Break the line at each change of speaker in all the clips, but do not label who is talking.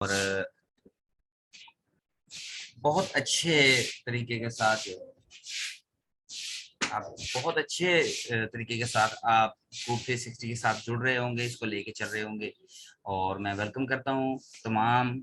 और बहुत अच्छे तरीके के साथ आप बहुत अच्छे तरीके के साथ आप ग्रुप 360 के साथ जुड़ रहे होंगे, इसको लेके चल रहे होंगे। और मैं वेलकम करता हूँ तमाम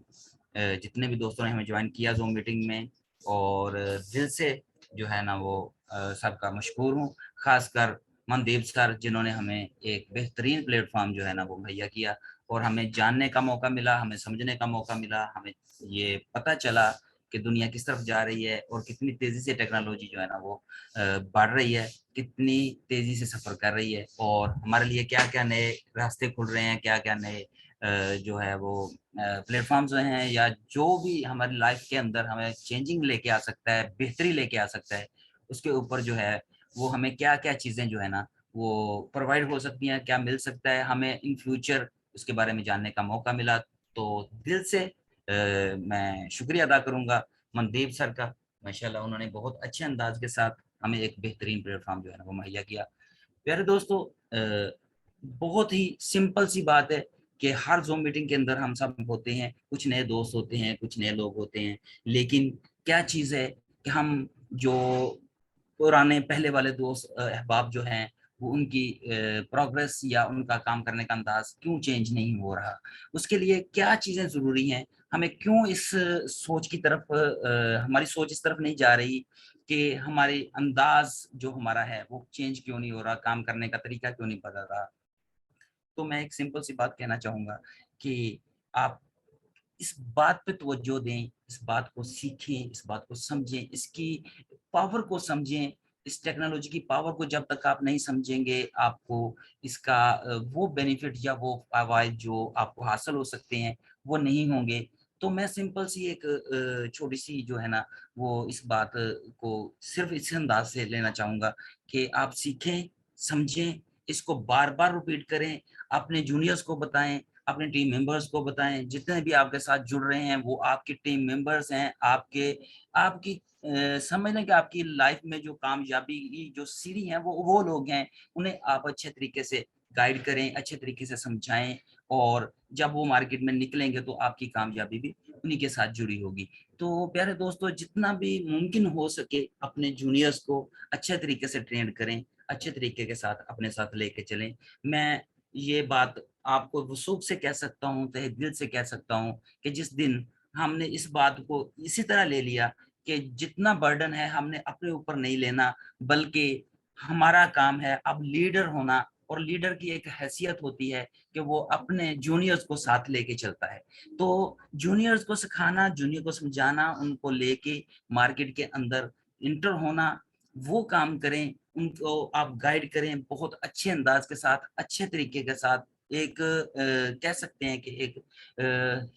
जितने भी दोस्तों ने हमें ज्वाइन किया जूम मीटिंग में। और दिल से जो है ना वो सबका मशकूर हूँ, खासकर मनदीप सर जिन्होंने हमें एक बेहतरीन प्लेटफॉर्म जो है ना वो मुहैया किया और हमें जानने का मौका मिला, हमें समझने का मौका मिला, हमें ये पता चला कि दुनिया किस तरफ जा रही है और कितनी तेजी से टेक्नोलॉजी जो है ना वो बढ़ रही है, कितनी तेजी से सफर कर रही है और हमारे लिए क्या क्या नए रास्ते खुल रहे हैं, क्या क्या नए जो है वो प्लेटफॉर्म्स हैं, या जो भी हमारी लाइफ के अंदर हमें चेंजिंग लेके आ सकता है, बेहतरी लेके आ सकता है, उसके ऊपर जो है वो हमें क्या क्या चीजें जो है ना वो प्रोवाइड हो सकती हैं, क्या मिल सकता है हमें इन फ्यूचर, उसके बारे में जानने का मौका मिला। तो दिल से मैं शुक्रिया अदा करूंगा मनदीप सर का। माशाल्लाह उन्होंने बहुत अच्छे अंदाज के साथ हमें एक बेहतरीन प्लेटफॉर्म जो है ना वो मुहैया किया। प्यारे दोस्तों, बहुत ही सिंपल सी बात है कि हर जूम मीटिंग के अंदर हम सब होते हैं, कुछ नए दोस्त होते हैं, कुछ नए लोग होते हैं, लेकिन क्या चीज़ है कि हम जो पुराने पहले वाले दोस्त अहबाब जो हैं वो उनकी प्रोग्रेस या उनका काम करने का अंदाज क्यों चेंज नहीं हो रहा, उसके लिए क्या चीज़ें ज़रूरी हैं, हमें क्यों इस सोच की तरफ हमारी सोच इस तरफ नहीं जा रही कि हमारी अंदाज जो हमारा है वो चेंज क्यों नहीं हो रहा, काम करने का तरीका क्यों नहीं बदल रहा। तो मैं एक सिंपल सी बात कहना चाहूंगा कि आप इस बात पे तवज्जो दें, इस बात को सीखें, इस बात को समझें, इसकी पावर को समझें। इस टेक्नोलॉजी की पावर को जब तक आप नहीं समझेंगे, आपको इसका वो बेनिफिट या वो फावाइद जो आपको हासिल हो सकते हैं वो नहीं होंगे। तो मैं सिंपल सी एक छोटी सी जो है ना वो इस बात को सिर्फ इस अंदाज से लेना चाहूंगा कि आप सीखें, समझें, इसको बार बार रिपीट करें, अपने जूनियर्स को बताएं, अपने टीम मेंबर्स को बताएं, जितने भी आपके साथ जुड़ रहे हैं वो आपके टीम मेंबर्स हैं, आपके आपकी समझ लें कि आपकी लाइफ में जो कामयाबी की जो सीढ़ी है वो लोग हैं। उन्हें आप अच्छे तरीके से गाइड करें, अच्छे तरीके से समझाएं, और जब वो मार्केट में निकलेंगे तो आपकी कामयाबी भी उन्हीं के साथ जुड़ी होगी। तो प्यारे दोस्तों, जितना भी मुमकिन हो सके अपने जूनियर्स को अच्छे तरीके से ट्रेन करें, अच्छे तरीके के साथ अपने साथ लेके चलें। मैं ये बात आपको वसूख से कह सकता हूँ, तहे दिल से कह सकता हूँ कि जिस दिन हमने इस बात को इसी तरह ले लिया कि जितना बर्डन है हमने अपने ऊपर नहीं लेना, बल्कि हमारा काम है अब लीडर होना, और लीडर की एक हैसियत होती है कि वो अपने जूनियर्स को साथ लेके चलता है। तो जूनियर्स को सिखाना, जूनियर को समझाना, उनको लेके मार्केट के अंदर इंटर होना, वो काम करें, उनको आप गाइड करें बहुत अच्छे अंदाज के साथ, अच्छे तरीके के साथ। एक कह सकते हैं कि एक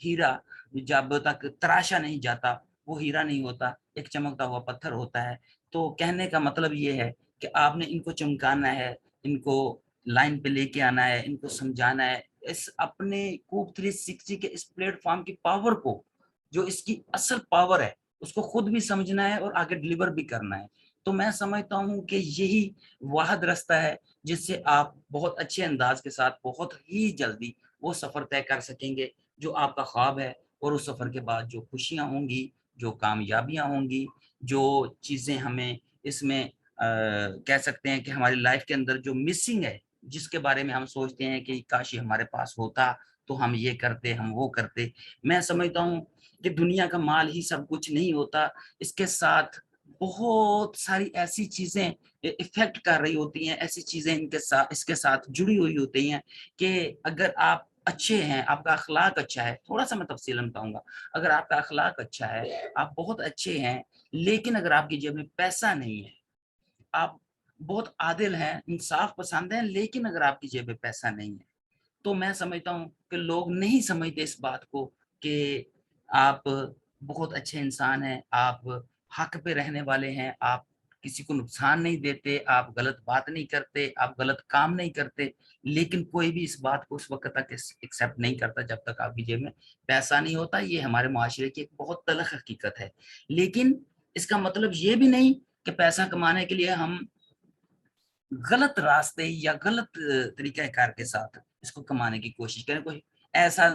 हीरा जब तक तराशा नहीं जाता वो हीरा नहीं होता, एक चमकता हुआ पत्थर होता है। तो कहने का मतलब ये है कि आपने इनको चमकाना है, इनको लाइन पे लेके आना है, इनको समझाना है, इस अपने कूप 360 के इस प्लेटफॉर्म की पावर को, जो इसकी असल पावर है, उसको खुद भी समझना है और आगे डिलीवर भी करना है। तो मैं समझता हूँ कि यही वाहिद रास्ता है जिससे आप बहुत अच्छे अंदाज के साथ बहुत ही जल्दी वो सफर तय कर सकेंगे जो आपका ख्वाब है। और उस सफर के बाद जो खुशियां होंगी, जो कामयाबियां होंगी, जो चीजें हमें इसमें कह सकते हैं कि हमारी लाइफ के अंदर जो मिसिंग है, जिसके बारे में हम सोचते हैं कि काश ये हमारे पास होता तो हम ये करते, हम वो करते। मैं समझता हूँ कि दुनिया का माल ही सब कुछ नहीं होता, इसके साथ बहुत सारी ऐसी चीजें इफेक्ट कर रही होती हैं, ऐसी चीजें इनके साथ इसके साथ जुड़ी हुई होती हैं कि अगर आप अच्छे हैं, आपका अखलाक अच्छा है, थोड़ा सा मैं तफसीलन कहूंगा, अगर आपका अखलाक अच्छा है, आप बहुत अच्छे हैं, लेकिन अगर आपकी जेब में पैसा नहीं है, आप बहुत आदिल हैं, इंसाफ पसंद हैं, लेकिन अगर आपकी जेब में पैसा नहीं है, तो मैं समझता हूँ कि लोग नहीं समझते इस बात को कि आप बहुत अच्छे इंसान हैं, आप हक पे रहने वाले हैं, आप किसी को नुकसान नहीं देते, आप गलत बात नहीं करते, आप गलत काम नहीं करते, लेकिन कोई भी इस बात को उस वक्त तक एक्सेप्ट नहीं करता जब तक आपकी जेब में पैसा नहीं होता। ये हमारे माशरे की एक बहुत तलख हकीकत है। लेकिन इसका मतलब ये भी नहीं कि पैसा कमाने के लिए हम गलत रास्ते या गलत तरीका कार के साथ इसको कमाने की कोशिश करें। कोई ऐसा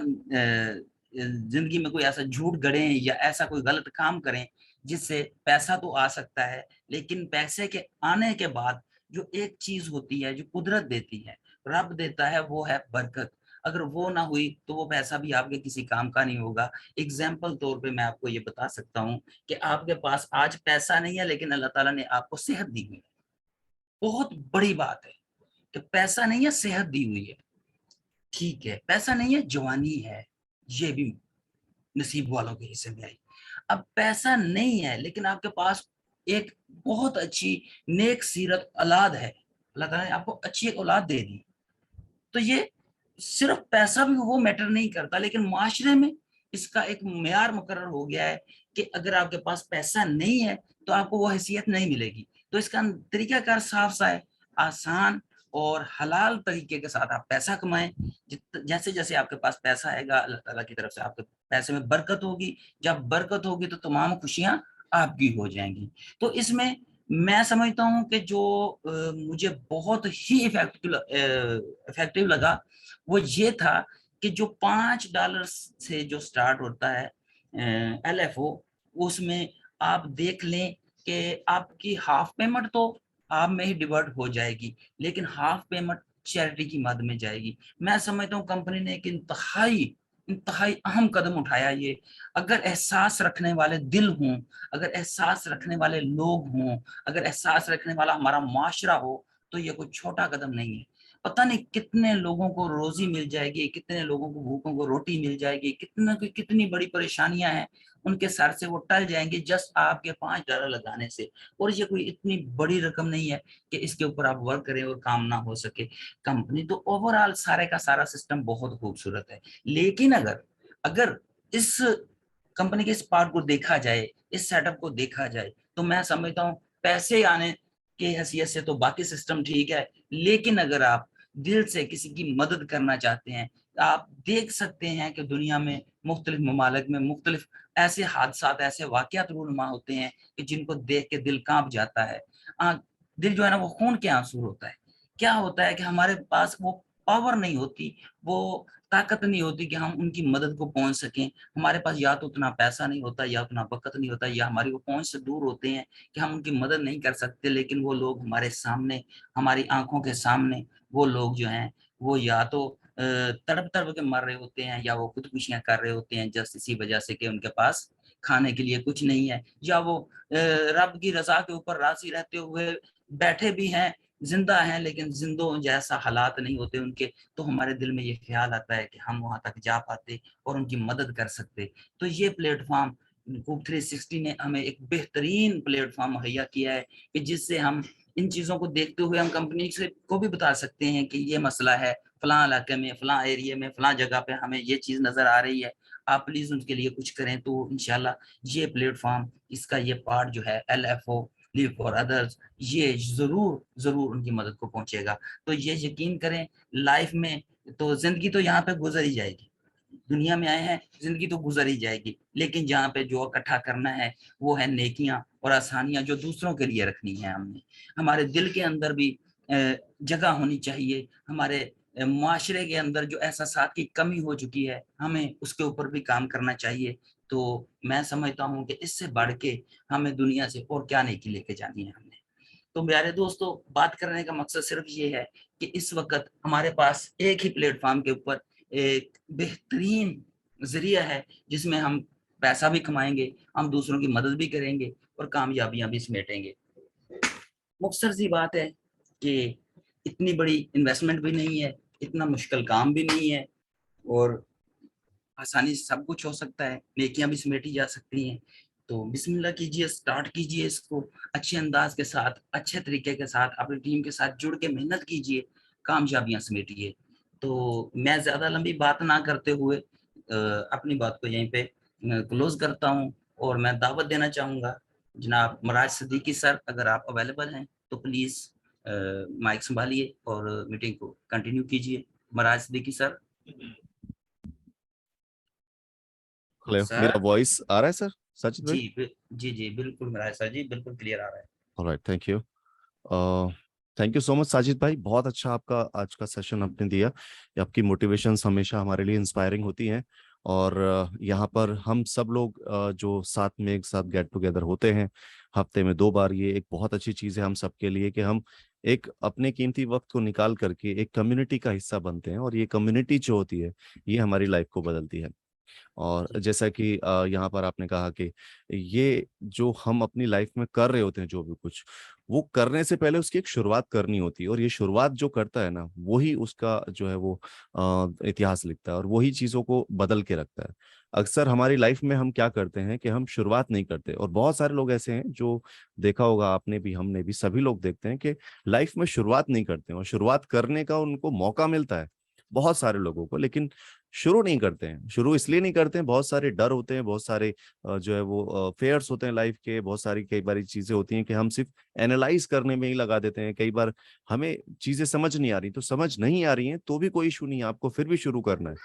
जिंदगी में कोई ऐसा झूठ गढ़ें या ऐसा कोई गलत काम करें जिससे पैसा तो आ सकता है, लेकिन पैसे के आने के बाद जो एक चीज होती है जो कुदरत देती है, रब देता है, वो है बरकत। अगर वो ना हुई तो वो पैसा भी आपके किसी काम का नहीं होगा। एग्जाम्पल तौर पे मैं आपको ये बता सकता हूँ कि आपके पास आज पैसा नहीं है, लेकिन अल्लाह ताला ने आपको सेहत दी हुई है। बहुत बड़ी बात है कि पैसा नहीं है, सेहत दी हुई है। ठीक है, पैसा नहीं है, जवानी है, ये भी नसीब वालों के हिस्से में आई। अब पैसा नहीं है लेकिन आपके पास एक बहुत अच्छी नेक सीरत औलाद है, अल्लाह ताला ने आपको अच्छी एक औलाद दे दी। तो ये सिर्फ पैसा भी वो मैटर नहीं करता, लेकिन माशरे में इसका एक मेयार मुकर्रर हो गया है कि अगर आपके पास पैसा नहीं है तो आपको वो हैसियत नहीं मिलेगी। तो इसका तरीकाकार साफ सा है, आसान और हलाल तरीके के साथ आप पैसा कमाएं। जैसे जैसे आपके पास पैसा आएगा, अल्लाह ताला की तरफ से आपके पैसे में बरकत होगी। जब बरकत होगी तो तमाम खुशियां आपकी हो जाएंगी। तो इसमें मैं समझता हूँ कि जो मुझे बहुत ही इफेक्टिव लगा वो ये था कि जो $5 से जो स्टार्ट होता है LFO, उसमें आप देख लें कि आपकी हाफ पेमेंट तो आप में ही डिवर्ट हो जाएगी, लेकिन हाफ पेमेंट चैरिटी की मद में जाएगी। मैं समझता हूँ कंपनी ने एक इंतहाई इंतहाई अहम कदम उठाया ये। अगर एहसास रखने वाले दिल हों, अगर एहसास रखने वाले लोग हों, अगर एहसास रखने वाला हमारा माशरा हो, तो ये कोई छोटा कदम नहीं है। पता नहीं कितने लोगों को रोजी मिल जाएगी, कितने लोगों को भूखों को रोटी मिल जाएगी, कितनी बड़ी परेशानियां हैं उनके सर से वो टल जाएंगे जस्ट आपके $5 लगाने से। और ये कोई इतनी बड़ी रकम नहीं है कि इसके ऊपर आप वर्क करें और काम ना हो सके। कंपनी तो ओवरऑल सारे का सारा सिस्टम बहुत खूबसूरत है, लेकिन अगर अगर इस कंपनी के इस पार्ट को देखा जाए, इस सेटअप को देखा जाए, तो मैं समझता हूँ पैसे आने के हैसियत से तो बाकी सिस्टम ठीक है, लेकिन अगर आप दिल से किसी की मदद करना चाहते हैं, आप देख सकते हैं कि दुनिया में मुख्तलिफ ममालिक में मुख्तलिफ ऐसे हादसात, ऐसे वाकयात रूनुमा होते हैं कि जिनको देख के दिल कांप जाता है। दिल जो है ना वो खून के आंसू होता है। क्या होता है कि हमारे पास वो पावर नहीं होती, वो ताकत नहीं होती कि हम उनकी मदद को पहुंच सकें। हमारे पास या तो उतना पैसा नहीं होता, या उतना वक्त नहीं होता, या हमारी वो पहुंच से दूर होते हैं कि हम उनकी मदद नहीं कर सकते। लेकिन वो लोग हमारे सामने, हमारी आंखों के सामने वो लोग जो हैं वो या तो तड़प तड़प के मर रहे होते हैं, या वो खुदकुशियां कर रहे होते हैं जस्ट इसी वजह से कि उनके पास खाने के लिए कुछ नहीं है, या वो रब की रजा के ऊपर राजी रहते हुए बैठे भी हैं, जिंदा हैं, लेकिन जिंदों जैसा हालात नहीं होते उनके। तो हमारे दिल में ये ख्याल आता है कि हम वहां तक जा पाते और उनकी मदद कर सकते। तो ये प्लेटफॉर्म कूब 360 ने हमें एक बेहतरीन प्लेटफॉर्म मुहैया किया है कि जिससे हम इन चीजों को देखते हुए हम कंपनी से को भी बता सकते हैं कि ये मसला है, फलां इलाके में, फलां एरिया में, फलां जगह पे हमें ये चीज नजर आ रही है, आप प्लीज उनके लिए कुछ करें। तो इंशाल्लाह ये प्लेटफॉर्म, इसका ये पार्ट जो है LFO, लिव फॉर अदर्स, ये जरूर जरूर उनकी मदद को पहुंचेगा। तो ये यकीन करें, लाइफ में तो जिंदगी तो यहाँ पे गुजर ही जाएगी, दुनिया में आए हैं, जिंदगी तो गुजर ही जाएगी, लेकिन जहाँ पे जो इकट्ठा करना है वो है नेकियां और आसानियां जो दूसरों के लिए रखनी है हमने। हमारे दिल के अंदर भी जगह होनी चाहिए। हमारे माशरे के अंदर जो एहसासात की कमी हो चुकी है, हमें उसके ऊपर भी काम करना चाहिए। तो मैं समझता हूँ कि इससे बढ़ के हमें दुनिया से और क्या नेकी लेके जानी है हमने। तो प्यारे दोस्तों, बात करने का मकसद सिर्फ ये है कि इस वक्त हमारे पास एक ही प्लेटफॉर्म के ऊपर एक बेहतरीन जरिया है जिसमें हम पैसा भी कमाएंगे, हम दूसरों की मदद भी करेंगे और कामयाबियां भी समेटेंगे। मुख्तसर सी बात है कि इतनी बड़ी इन्वेस्टमेंट भी नहीं है, इतना मुश्किल काम भी नहीं है, और आसानी से सब कुछ हो सकता है, नेकियां भी समेटी जा सकती हैं। तो बिस्मिल्लाह कीजिए, स्टार्ट कीजिए इसको अच्छे अंदाज के साथ, अच्छे तरीके के साथ, अपनी टीम के साथ जुड़ के मेहनत कीजिए, कामयाबियां समेटिए। तो मैं ज़्यादा लंबी बात ना करते हुए अपनी बात को यहीं पे क्लोज करता हूँ, और मैं दावत देना चाहूँगा जनाब मराज सिद्दीकी सर, अगर आप अवेलेबल हैं तो प्लीज़ माइक संभालिए और मीटिंग को कंटिन्यू कीजिए। मराज सिद्दीकी सर।
हेलो, मेरा
सर
वॉइस आ रहा है सर? सचित भाई?
जी जी बिल्कुल मराज सर जी, बिल्कुल क्लियर आ रहा है।
Alright, thank you. Thank you so much Sajid भाई, बहुत अच्छा आपका आज का सेशन आपने दिया। ये आपकी मोटिवेशंस हमेशा हमारे लिए इंस्पायरिंग होती हैं, और यहाँ पर हम सब लोग जो साथ में एक साथ गेट टुगेदर होते हैं हफ्ते में 2 बार, ये एक बहुत अच्छी चीज़ है हम सबके लिए कि हम एक अपने कीमती वक्त को निकाल करके एक कम्युनिटी का हिस्सा बनते हैं, और ये कम्युनिटी जो होती है ये हमारी लाइफ को बदलती है। और
जी।
जैसा कि यहाँ पर आपने कहा कि ये जो हम अपनी लाइफ में कर रहे होते हैं जो भी कुछ, वो करने से पहले उसकी एक शुरुआत करनी होती है, और ये शुरुआत जो करता है ना वही उसका जो है वो इतिहास लिखता है और वही चीज़ों को बदल के रखता है। अक्सर हमारी लाइफ में हम क्या करते हैं कि हम शुरुआत नहीं करते, और बहुत सारे लोग ऐसे हैं जो देखा होगा आपने भी, हमने भी, सभी लोग देखते हैं कि लाइफ में शुरुआत नहीं करते हैं, और शुरुआत करने का उनको मौका मिलता है बहुत सारे लोगों को, लेकिन शुरू नहीं करते हैं। शुरू इसलिए नहीं करते हैं, बहुत सारे डर होते हैं, बहुत सारे जो है वो फेयर्स होते हैं लाइफ के, बहुत सारी कई बारी चीजें होती हैं कि हम सिर्फ एनालाइज करने में ही लगा देते हैं। कई बार हमें चीजें समझ नहीं आ रही, तो समझ नहीं आ रही हैं तो भी कोई इशू नहीं है, आपको फिर भी शुरू करना है।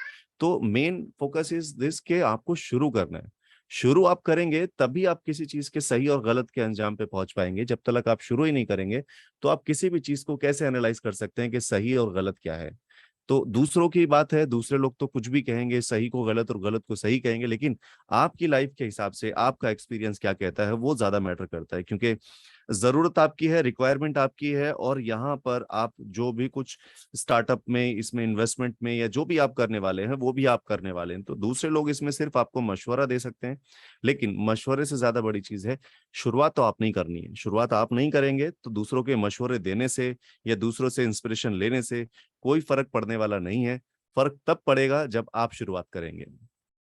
तो मेन फोकस इज दिस के आपको शुरू करना है। शुरू आप करेंगे तभी आप किसी चीज के सही और गलत के अंजाम पे पहुंच पाएंगे। जब तक आप शुरू ही नहीं करेंगे तो आप किसी भी चीज को कैसे एनालाइज कर सकते हैं कि सही और गलत क्या है। तो दूसरों की बात है, दूसरे लोग तो कुछ भी कहेंगे, सही को गलत और गलत को सही कहेंगे, लेकिन आपकी लाइफ के हिसाब से आपका एक्सपीरियंस क्या कहता है वो ज्यादा मैटर करता है, क्योंकि जरूरत आपकी है, रिक्वायरमेंट आपकी है, और यहाँ पर आप जो भी कुछ स्टार्टअप में, इसमें इन्वेस्टमेंट में या जो भी आप करने वाले हैं वो भी आप करने वाले हैं। तो दूसरे लोग इसमें सिर्फ आपको मशवरा दे सकते हैं, लेकिन मशवरे से ज्यादा बड़ी चीज है शुरुआत तो आप नहीं करनी है। शुरुआत आप नहीं करेंगे तो दूसरों के मशवरे देने से या दूसरों से इंस्पिरेशन लेने से कोई फर्क पड़ने वाला नहीं है। फर्क तब पड़ेगा जब आप शुरुआत करेंगे।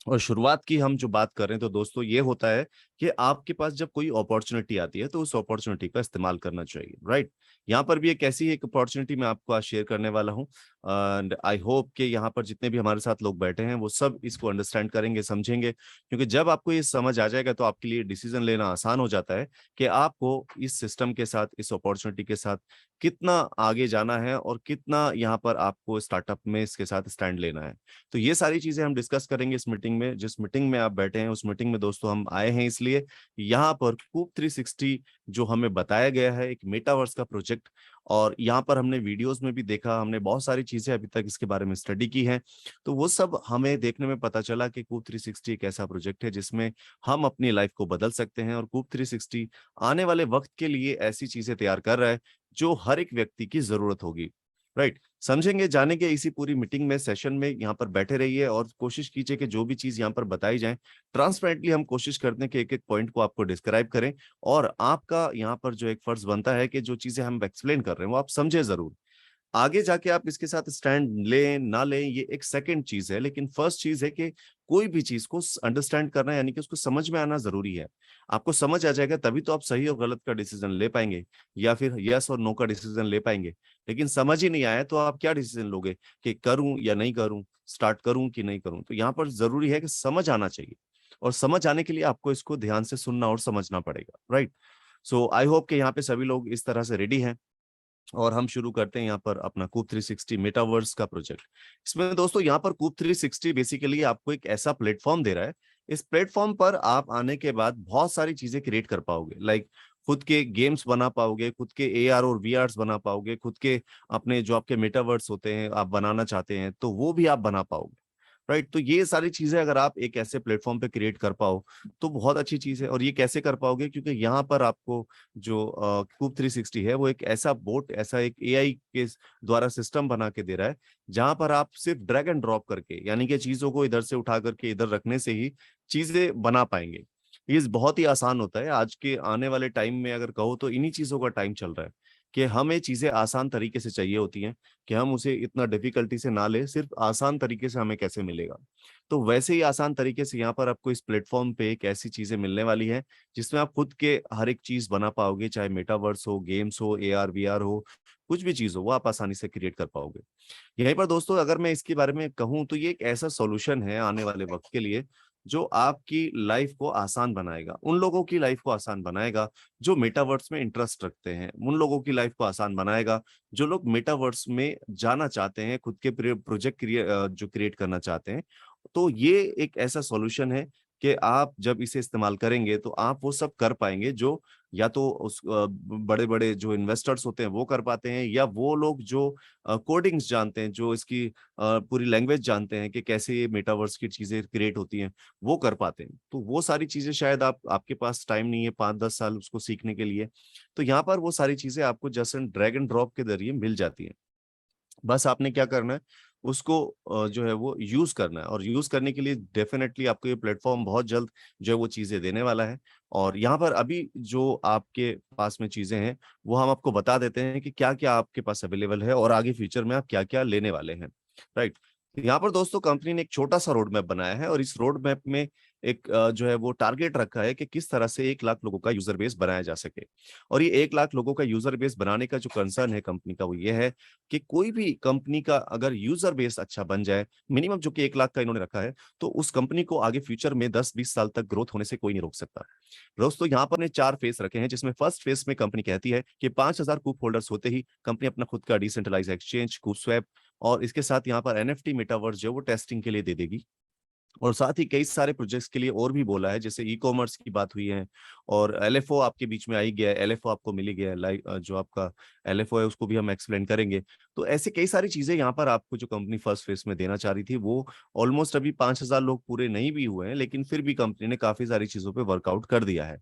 और शुरुआत की हम जो बात कर रहे हैं तो दोस्तों ये होता है कि आपके पास जब कोई अपॉर्चुनिटी आती है तो उस अपॉर्चुनिटी का इस्तेमाल करना चाहिए, राइट। यहाँ पर भी एक ऐसी एक अपॉर्चुनिटी मैं आपको आज शेयर करने वाला हूँ, एंड आई होप कि यहाँ पर जितने भी हमारे साथ लोग बैठे हैं वो सब इसको अंडरस्टैंड करेंगे, समझेंगे, क्योंकि जब आपको ये समझ आ जाएगा तो आपके लिए डिसीजन लेना आसान हो जाता है कि आपको इस सिस्टम के साथ, इस अपॉर्चुनिटी के साथ कितना आगे जाना है और कितना यहाँ पर आपको स्टार्टअप में इसके साथ स्टैंड लेना है। तो ये सारी चीजें हम डिस्कस करेंगे इस मीटिंग में। जिस मीटिंग में आप बैठे हैं उस मीटिंग में दोस्तों हम आए हैं इसलिए, यहाँ पर कूप 360 जो हमें बताया गया है एक मेटावर्स का प्रोजेक्ट, और यहाँ पर हमने वीडियोस में भी देखा, हमने बहुत सारी चीजें अभी तक इसके बारे में स्टडी की है। तो वो सब हमें देखने में पता चला कि कूप 360 एक ऐसा प्रोजेक्ट है जिसमें हम अपनी लाइफ को बदल सकते हैं, और कूप 360 आने वाले वक्त के लिए ऐसी चीजें तैयार कर रहा है जो हर एक व्यक्ति की जरूरत होगी, राइट। समझेंगे, जानेंगे इसी पूरी मीटिंग में, सेशन में। यहाँ पर बैठे रहिए और कोशिश कीजिए कि जो भी चीज यहाँ पर बताई जाए ट्रांसपेरेंटली हम कोशिश करते हैं कि एक एक पॉइंट को आपको डिस्क्राइब करें, और आपका यहाँ पर जो एक फर्ज बनता है कि जो चीजें हम एक्सप्लेन कर रहे हैं वो आप समझे जरूर। आगे जाके आप इसके साथ स्टैंड लें ना लें ये एक सेकंड चीज है, लेकिन फर्स्ट चीज है कि कोई भी चीज को अंडरस्टैंड करना, यानी कि उसको समझ में आना जरूरी है। आपको समझ आ जाएगा तभी तो आप सही और गलत का डिसीजन ले पाएंगे, या फिर यस और नो का डिसीजन ले पाएंगे। लेकिन समझ ही नहीं आया तो आप क्या डिसीजन लोगे कि करूं या नहीं करूं, स्टार्ट करूं कि नहीं करूं। तो यहाँ पर जरूरी है कि समझ आना चाहिए, और समझ आने के लिए आपको इसको ध्यान से सुनना और समझना पड़ेगा, राइट। सो आई होप कि यहाँ पे सभी लोग इस तरह से रेडी हैं, और हम शुरू करते हैं यहाँ पर अपना कूप 360 मेटावर्स का प्रोजेक्ट। इसमें दोस्तों यहाँ पर कूप 360 बेसिकली आपको एक ऐसा प्लेटफॉर्म दे रहा है। इस प्लेटफॉर्म पर आप आने के बाद बहुत सारी चीजें क्रिएट कर पाओगे, लाइक खुद के गेम्स बना पाओगे, खुद के एआर और वीआरस बना पाओगे, खुद के अपने जो आपके मेटावर्स होते हैं आप बनाना चाहते हैं तो वो भी आप बना पाओगे, राइट। तो ये सारी चीजें अगर आप एक ऐसे प्लेटफॉर्म पे क्रिएट कर पाओ तो बहुत अच्छी चीज है। और ये कैसे कर पाओगे, क्योंकि यहाँ पर आपको जो कूप 360 है वो एक ऐसा बोट, ऐसा एक एआई के द्वारा सिस्टम बना के दे रहा है, जहां पर आप सिर्फ ड्रैग एंड ड्रॉप करके, यानी कि चीजों को इधर से उठा करके इधर रखने से ही चीजें बना पाएंगे। ये बहुत ही आसान होता है। आज के आने वाले टाइम में अगर कहो तो इन्हीं चीजों का टाइम चल रहा है कि हमें चीजें आसान तरीके से चाहिए होती हैं, कि हम उसे इतना डिफिकल्टी से ना ले, सिर्फ आसान तरीके से हमें कैसे मिलेगा। तो वैसे ही आसान तरीके से यहाँ पर आपको इस प्लेटफॉर्म पे एक ऐसी चीजें मिलने वाली है जिसमें आप खुद के हर एक चीज बना पाओगे, चाहे मेटावर्स हो, गेम्स हो, एआर वीआर हो, कुछ भी चीज हो वो आप आसानी से क्रिएट कर पाओगे। यहीं पर दोस्तों अगर मैं इसके बारे में कहूँ तो ये एक ऐसा सॉल्यूशन है आने वाले वक्त के लिए जो आपकी लाइफ को आसान बनाएगा, उन लोगों की लाइफ को आसान बनाएगा जो मेटावर्स में इंटरेस्ट रखते हैं, उन लोगों की लाइफ को आसान बनाएगा जो लोग मेटावर्स में जाना चाहते हैं, खुद के प्रोजेक्ट जो क्रिएट करना चाहते हैं। तो ये एक ऐसा सॉल्यूशन है कि आप जब इसे इस्तेमाल करेंगे तो आप वो सब कर पाएंगे जो या तो उस बड़े बड़े जो इन्वेस्टर्स होते हैं वो कर पाते हैं, या वो लोग जो कोडिंग्स जानते हैं, जो इसकी पूरी लैंग्वेज जानते हैं कि कैसे ये मेटावर्स की चीजें क्रिएट होती हैं, वो कर पाते हैं। तो वो सारी चीजें शायद आपके पास टाइम नहीं है 5-10 साल उसको सीखने के लिए, तो यहाँ पर वो सारी चीजें आपको जस्ट ड्रैग एंड ड्रॉप के जरिए मिल जाती हैं। बस आपने क्या करना है, उसको जो है वो यूज करना है, और यूज करने के लिए डेफिनेटली आपको ये प्लेटफॉर्म बहुत जल्द जो है वो चीजें देने वाला है। और यहाँ पर अभी जो आपके पास में चीजें हैं वो हम आपको बता देते हैं कि क्या क्या आपके पास अवेलेबल है और आगे फ्यूचर में आप क्या क्या लेने वाले हैं। राइट। यहाँ पर दोस्तों कंपनी ने एक छोटा सा रोड मैप बनाया है, और इस रोड मैप में एक जो है वो टारगेट रखा है कि किस तरह से 1 लाख लोगों का यूजर बेस बनाया जा सके। और ये 1 लाख लोगों का यूजर बेस बनाने का जो कंसर्न है कंपनी का वो ये है कि कोई भी कंपनी का अगर यूजर बेस अच्छा बन जाए, मिनिमम जो कि 1 लाख का इन्होंने रखा है, तो उस कंपनी को आगे फ्यूचर में 10-20 साल तक ग्रोथ होने से कोई नहीं रोक सकता। दोस्तों यहाँ पर ने 4 फेस रखे हैं, जिसमें फर्स्ट फेस में कंपनी कहती है कि 5,000 कूप होल्डर्स होते ही कंपनी अपना खुद का डिसेंट्रलाइज एक्सचेंज कूप स्वैप, और इसके साथ यहाँ पर एनएफटी मेटावर्स जो वो टेस्टिंग के लिए दे देगी। और साथ ही कई सारे प्रोजेक्ट्स के लिए और भी बोला है, जैसे ई कॉमर्स की बात हुई है, और एलएफओ आपके बीच में आई गया है, एलएफओ आपको मिली गया है, लाइक जो आपका एलएफओ है उसको भी हम एक्सप्लेन करेंगे। तो ऐसे कई सारी चीजें यहाँ पर आपको जो कंपनी फर्स्ट फेज में देना चाह रही थी, वो ऑलमोस्ट अभी 5,000 लोग पूरे नहीं भी हुए हैं, लेकिन फिर भी कंपनी ने काफी सारी चीजों पे वर्कआउट कर दिया है।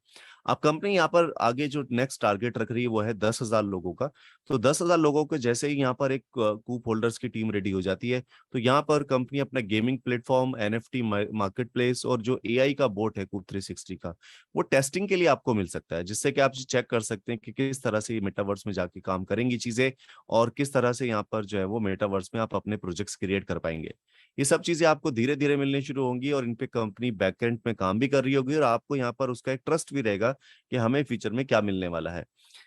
अब कंपनी यहाँ पर आगे जो नेक्स्ट टारगेट रख रही है वो है 10,000 लोगों का। तो 10,000 लोगों के जैसे ही यहाँ पर एक कूप होल्डर्स की टीम रेडी हो जाती है, तो यहाँ पर कंपनी अपना gaming platform, NFT market place, और जो एआई का बोट है कूप 360 का, वो टेस्टिंग के लिए आपको मिल सकता है, जिससे कि आप चेक कर सकते हैं कि किस तरह से ये मेटावर्स में जाके काम करेंगी चीजें, और किस तरह से यहाँ पर जो है वो मेटावर्स में आप अपने प्रोजेक्ट्स क्रिएट कर पाएंगे। ये सब चीजें आपको धीरे धीरे मिलनी शुरू होंगी, और इन पे कंपनी बैकएंड में काम भी कर रही होगी, और आपको यहाँ पर उसका एक ट्रस्ट भी रहेगा कि हमें फ्यूचर में क्या मिलने वाला है।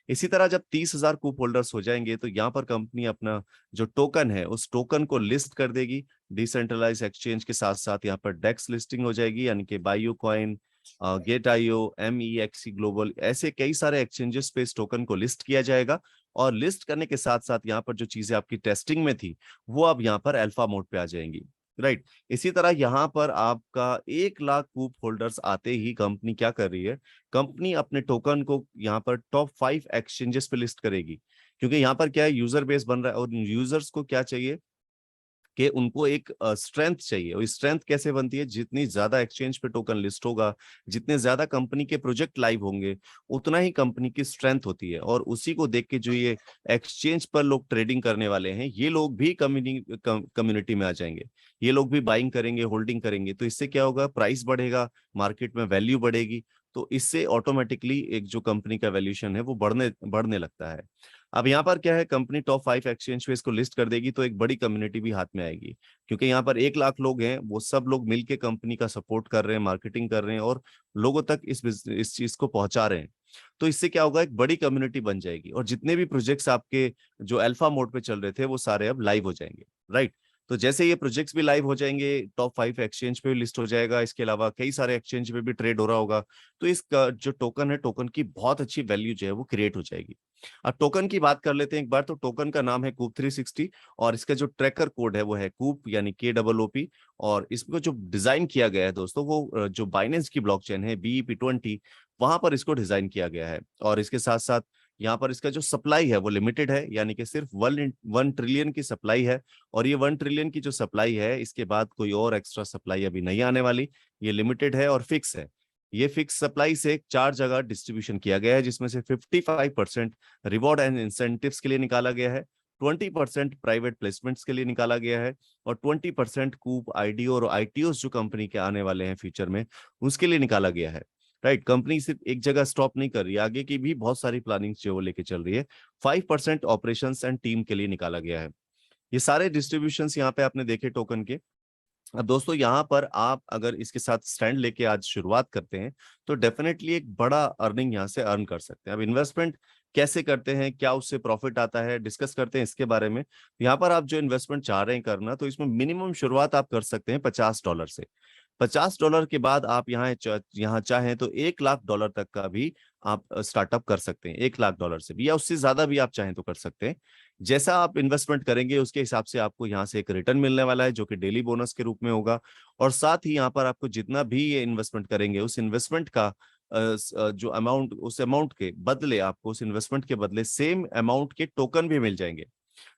इसी तरह जब 30,000 कूप होल्डर्स हो जाएंगे, तो यहाँ पर कंपनी अपना जो टोकन है उस टोकन को लिस्ट कर देगी डिसेंट्रलाइज एक्सचेंज के साथ साथ। यहाँ पर डेक्स लिस्टिंग हो जाएगी, यानी कि bio coin, gate IO, MEXC global, ऐसे कई सारे एक्सचेंजेस पे इस टोकन को लिस्ट किया जाएगा। और लिस्ट करने के साथ साथ यहाँ पर जो चीजें आपकी टेस्टिंग में थी वो अब यहाँ पर अल्फा मोड पे आ जाएंगी। राइट। इसी तरह यहाँ पर आपका 1 लाख कूप होल्डर्स आते ही कंपनी क्या कर रही है, कंपनी अपने टोकन को यहाँ पर टॉप 5 एक्सचेंजेस पे लिस्ट करेगी। क्योंकि यहाँ पर क्या है, यूजर बेस बन रहा है, और यूजर्स को क्या चाहिए कि उनको एक स्ट्रेंथ चाहिए। और स्ट्रेंथ कैसे बनती है, जितनी ज्यादा एक्सचेंज पे टोकन लिस्ट होगा, जितने ज्यादा कंपनी के प्रोजेक्ट लाइव होंगे, उतना ही कंपनी की स्ट्रेंथ होती है। और उसी को देख के जो ये एक्सचेंज पर लोग ट्रेडिंग करने वाले हैं, ये लोग भी कम्युनिटी में आ जाएंगे, ये लोग भी बाइंग करेंगे, होल्डिंग करेंगे। तो इससे क्या होगा, प्राइस बढ़ेगा, मार्केट में वैल्यू बढ़ेगी, तो इससे ऑटोमेटिकली एक जो कंपनी का वैल्यूएशन है वो बढ़ने बढ़ने लगता है। अब यहाँ पर क्या है, कंपनी टॉप 5 एक्सचेंज पे इसको लिस्ट कर देगी, तो एक बड़ी कम्युनिटी भी हाथ में आएगी। क्योंकि यहाँ पर 1 लाख लोग हैं, वो सब लोग मिलके कंपनी का सपोर्ट कर रहे हैं, मार्केटिंग कर रहे हैं, और लोगों तक इस चीज को पहुंचा रहे हैं। तो इससे क्या होगा, एक बड़ी कम्युनिटी बन जाएगी, और जितने भी प्रोजेक्ट्स आपके जो अल्फा मोड पे चल रहे थे वो सारे अब लाइव हो जाएंगे। राइट। तो जैसे ये प्रोजेक्ट्स भी लाइव हो जाएंगे, टॉप 5 एक्सचेंज पे भी लिस्ट हो जाएगा, इसके अलावा कई सारे एक्सचेंज पे भी ट्रेड हो रहा होगा, तो इसका जो टोकन है, टोकन की बहुत अच्छी वैल्यू जो है वो क्रिएट हो जाएगी। अब टोकन की बात कर लेते हैं एक बार। तो टोकन का नाम है कूप 360, और इसका जो ट्रैकर कोड है वो है कूप, यानी KOOP। और इसको जो डिजाइन किया गया है दोस्तों, वो जो बाइनेंस की ब्लॉकचेन है BEP20, वहां पर इसको डिजाइन किया गया है। और इसके साथ साथ यहाँ पर इसका जो सप्लाई है वो लिमिटेड है, यानी कि सिर्फ 1 ट्रिलियन की सप्लाई है। और ये 1 ट्रिलियन की जो सप्लाई है, इसके बाद कोई और एक्स्ट्रा सप्लाई अभी नहीं आने वाली। ये लिमिटेड है और फिक्स है। ये फिक्स सप्लाई से 4 जगह डिस्ट्रीब्यूशन किया गया है, जिसमें से 55% रिवॉर्ड एंड इंसेंटिव्स के लिए निकाला गया है, 20% प्राइवेट प्लेसमेंट्स के लिए निकाला गया है, और 20% कूप IDO और ITOs जो कंपनी के आने वाले हैं फ्यूचर में, उसके लिए निकाला गया है। राइट। कंपनी सिर्फ एक जगह स्टॉप नहीं कर रही है, आगे की भी बहुत सारी प्लानिंग जो वो लेके चल रही है। 5% ऑपरेशंस एंड टीम के लिए निकाला गया है। ये सारे डिस्ट्रीब्यूशन यहाँ पे आपने देखे टोकन के। अब दोस्तों यहाँ पर आप अगर इसके साथ स्टैंड लेके आज शुरुआत करते हैं, तो डेफिनेटली एक बड़ा अर्निंग यहाँ से अर्न कर सकते हैं। अब इन्वेस्टमेंट कैसे करते हैं, क्या उससे प्रॉफिट आता है, डिस्कस करते हैं इसके बारे में। यहाँ पर आप जो इन्वेस्टमेंट चाह रहे हैं करना, तो इसमें मिनिमम शुरुआत आप कर सकते हैं $50 से। $50 के बाद आप यहाँ चाहें तो $1 लाख तक का भी आप स्टार्टअप कर सकते हैं, $1 लाख से भी, या उससे ज्यादा भी आप चाहें तो कर सकते हैं। जैसा आप इन्वेस्टमेंट करेंगे उसके हिसाब से आपको यहाँ से एक रिटर्न मिलने वाला है जो कि डेली बोनस के रूप में होगा। और साथ ही यहाँ पर आपको जितना भी ये इन्वेस्टमेंट करेंगे उस इन्वेस्टमेंट का जो अमाउंट, उस अमाउंट के बदले आपको, उस इन्वेस्टमेंट के बदले सेम अमाउंट के टोकन भी मिल जाएंगे।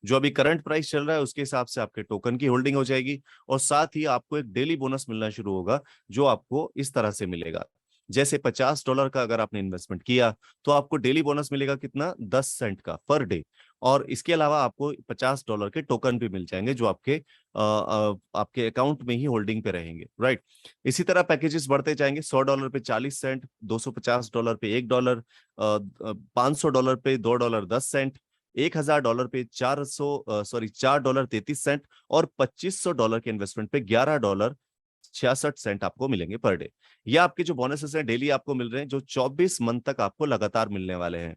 जो अभी करंट प्राइस चल रहा है उसके हिसाब से आपके टोकन की होल्डिंग हो जाएगी। और साथ ही आपको एक डेली बोनस मिलना शुरू होगा जो आपको इस तरह से मिलेगा। जैसे $50 का अगर आपने इन्वेस्टमेंट किया तो आपको डेली बोनस मिलेगा कितना, 10 सेंट का पर डे। और इसके अलावा आपको $50 के टोकन भी मिल जाएंगे जो आपके अकाउंट में ही होल्डिंग पे रहेंगे, राइट। इसी तरह पैकेजेस बढ़ते जाएंगे। $100 पे 40 सेंट, $250 पे $1, $500 पे $2.10, $1000 पे $4.33 और $2500 के इन्वेस्टमेंट पे $11.66 आपको मिलेंगे पर डे। ये आपके जो बोनसेस हैं डेली आपको मिल रहे हैं, जो 24 मंथ तक आपको लगातार मिलने वाले हैं।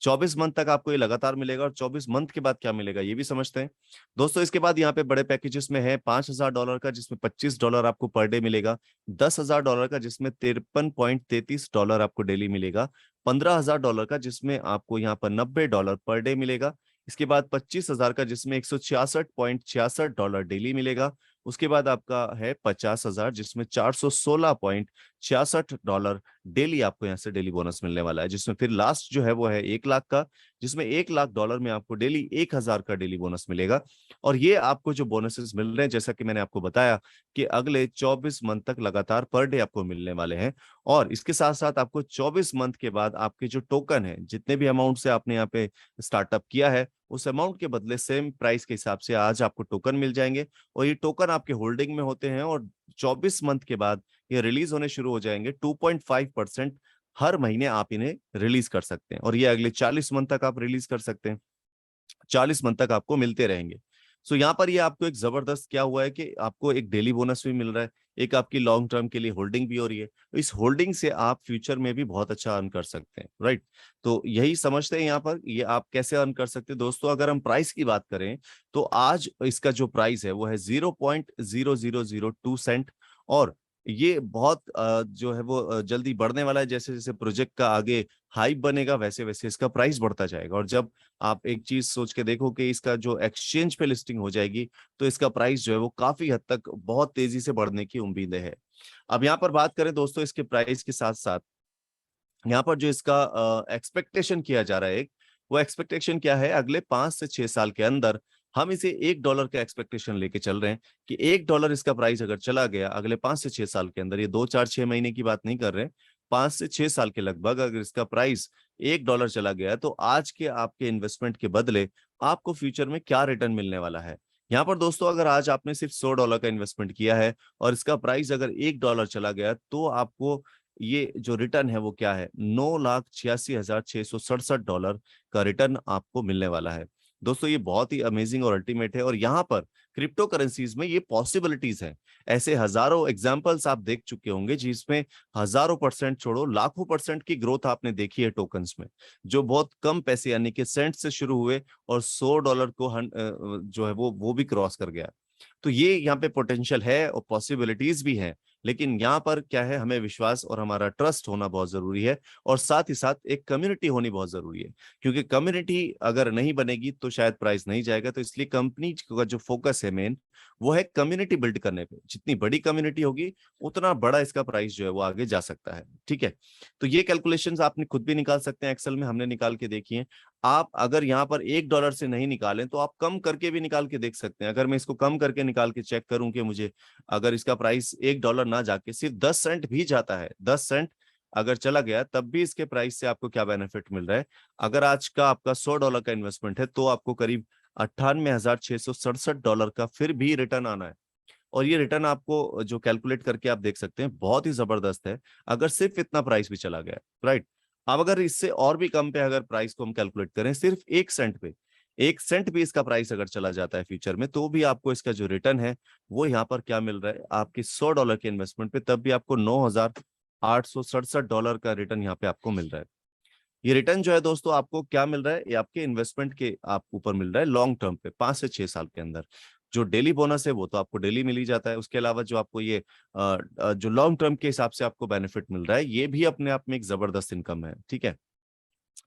24 मंथ तक आपको ये लगातार मिलेगा। और 24 मंथ के बाद क्या मिलेगा ये भी समझते हैं दोस्तों। इसके बाद यहाँ पे बड़े पैकेजेस में है $5000 का जिसमें $25 आपको पर डे मिलेगा, $10,000 का जिसमें $53.33 आपको डेली मिलेगा, $15,000 का जिसमें आपको यहाँ पर $90 पर डे मिलेगा। इसके बाद 25,000 का जिसमें $166.66 डेली मिलेगा। उसके बाद आपका है 50,000 जिसमें $416.66 डेली आपको यहाँ से डेली बोनस मिलने वाला है। जिसमें फिर लास्ट जो है वो है 1 लाख का, जिसमें $1 लाख में आपको डेली 1,000 का डेली बोनस मिलेगा। और ये आपको जो बोनसेस मिल रहे हैं जैसा कि मैंने आपको बताया कि अगले 24 मंथ तक लगातार पर डे आपको मिलने वाले हैं। और इसके साथ साथ आपको 24 मंथ के बाद आपके जो टोकन है, जितने भी अमाउंट से आपने यहाँ पे स्टार्टअप किया है उस अमाउंट के बदले सेम प्राइस के हिसाब से आज आपको टोकन मिल जाएंगे। और ये टोकन आपके होल्डिंग में होते हैं और 24 मंथ के बाद ये रिलीज होने शुरू हो जाएंगे। 2.5% हर महीने आप इन्हें रिलीज कर सकते हैं और ये अगले 40 मंथ तक आप रिलीज कर सकते हैं। 40 मंथ तक आपको मिलते रहेंगे। सो यहाँ पर ये आपको एक जबरदस्त क्या हुआ है कि आपको एक डेली बोनस भी मिल रहा है, एक आपकी लॉन्ग टर्म के लिए होल्डिंग भी हो रही है। तो इस होल्डिंग से आप फ्यूचर में भी बहुत अच्छा अर्न कर सकते हैं, राइट। तो यही समझते हैं यहाँ पर ये आप कैसे अर्न कर सकते हैं दोस्तों। अगर हम प्राइस की बात करें तो आज इसका जो प्राइस है वो है 0.0002 सेंट। और ये बहुत जो है वो जल्दी बढ़ने वाला है। जैसे जैसे प्रोजेक्ट का आगे हाइप बनेगा वैसे वैसे इसका प्राइस बढ़ता जाएगा। और जब आप एक चीज सोच के देखो कि इसका जो एक्सचेंज पे लिस्टिंग हो जाएगी तो इसका प्राइस जो है वो काफी हद तक बहुत तेजी से बढ़ने की उम्मीदें है। अब यहाँ पर बात करें दोस्तों इसके प्राइस के साथ साथ यहाँ पर जो इसका एक्सपेक्टेशन किया जा रहा है, वो एक्सपेक्टेशन क्या है, अगले 5 से 6 साल के अंदर हम इसे $1 का एक्सपेक्टेशन लेके चल रहे हैं कि $1 इसका प्राइस अगर चला गया अगले 5 से 6 साल के अंदर, ये 2 4 6 महीने की बात नहीं कर रहे हैं, 5 से 6 साल के लगभग अगर इसका प्राइस $1 चला गया तो आज के आपके इन्वेस्टमेंट के बदले आपको फ्यूचर में क्या रिटर्न मिलने वाला है। यहाँ पर दोस्तों अगर आज आपने सिर्फ $100 का इन्वेस्टमेंट किया है और इसका प्राइस अगर $1 चला गया तो आपको ये जो रिटर्न है वो क्या है, $9,86,667 का रिटर्न आपको मिलने वाला है। दोस्तों ये बहुत ही अमेजिंग और अल्टीमेट है। और यहाँ पर क्रिप्टो करेंसीज में ये पॉसिबिलिटीज हैं। ऐसे हजारों एग्जांपल्स आप देख चुके होंगे जिसमें हजारों परसेंट छोड़ो लाखों परसेंट की ग्रोथ आपने देखी है टोकन्स में, जो बहुत कम पैसे यानी कि सेंट से शुरू हुए और $100 को जो है वो भी क्रॉस कर गया। तो ये यहाँ पे पोटेंशियल है और पॉसिबिलिटीज भी हैं। लेकिन यहाँ पर क्या है, हमें विश्वास और हमारा ट्रस्ट होना बहुत जरूरी है। और साथ ही साथ एक कम्युनिटी होनी बहुत जरूरी है, क्योंकि कम्युनिटी अगर नहीं बनेगी तो शायद प्राइस नहीं जाएगा। तो इसलिए कंपनी का जो फोकस है मेन, वो है कम्युनिटी बिल्ड करने पे। जितनी बड़ी कम्युनिटी होगी उतना बड़ा इसका प्राइस जो है वो आगे जा सकता है, ठीक है। तो ये कैलकुलेशंस आपने खुद भी निकाल सकते हैं, एक्सेल में हमने निकाल के देखी है। आप अगर यहाँ पर $1 से नहीं निकालें तो आप कम करके भी निकाल के देख सकते हैं। अगर मैं इसको कम करके निकाल के चेक करूं कि मुझे अगर इसका प्राइस $1 ना जाके सिर्फ 10 सेंट भी जाता है, 10 सेंट अगर चला गया तब भी इसके प्राइस से आपको क्या बेनिफिट मिल रहा है। अगर आज का आपका $100 का इन्वेस्टमेंट है तो आपको करीब $98,667 का फिर भी रिटर्न आना है। और ये रिटर्न आपको जो कैलकुलेट करके आप देख सकते हैं बहुत ही जबरदस्त है, अगर सिर्फ इतना प्राइस भी चला गया, राइट। अब अगर इससे और भी कम पे अगर प्राइस को हम कैलकुलेट करें, सिर्फ 1 सेंट पे, 1 सेंट भी इसका प्राइस अगर चला जाता है फ्यूचर में, तो भी आपको इसका जो रिटर्न है वो यहाँ पर क्या मिल रहा है, आपके $100 के इन्वेस्टमेंट पे तब भी आपको $9,867 का रिटर्न यहाँ पे आपको मिल रहा है। ये रिटर्न जो है दोस्तों आपको क्या मिल रहा है, ये आपके इन्वेस्टमेंट के आप ऊपर मिल रहा है लॉन्ग टर्म पे, 5 से 6 साल के अंदर। जो डेली बोनस है वो तो आपको डेली मिल ही जाता है। उसके अलावा जो आपको ये जो लॉन्ग टर्म के हिसाब से आपको बेनिफिट मिल रहा है, ये भी अपने आप में एक जबरदस्त इनकम है, ठीक है।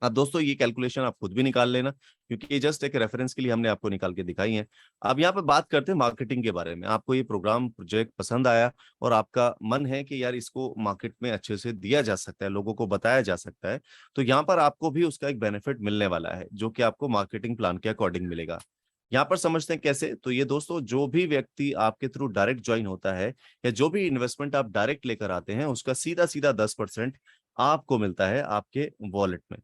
अब दोस्तों ये कैलकुलेशन आप खुद भी निकाल लेना, क्योंकि ये जस्ट एक रेफरेंस के लिए हमने आपको निकाल के दिखाई है। अब यहाँ पे बात करते हैं मार्केटिंग के बारे में। आपको ये प्रोग्राम प्रोजेक्ट पसंद आया और आपका मन है कि यार इसको मार्केट में अच्छे से दिया जा सकता है, लोगों को बताया जा सकता है, तो यहाँ पर आपको भी उसका एक बेनिफिट मिलने वाला है, जो कि आपको मार्केटिंग प्लान के अकॉर्डिंग मिलेगा। यहाँ पर समझते हैं कैसे। तो ये दोस्तों, जो भी व्यक्ति आपके थ्रू डायरेक्ट ज्वाइन होता है या जो भी इन्वेस्टमेंट आप डायरेक्ट लेकर आते हैं, उसका सीधा सीधा 10% आपको मिलता है आपके वॉलेट में।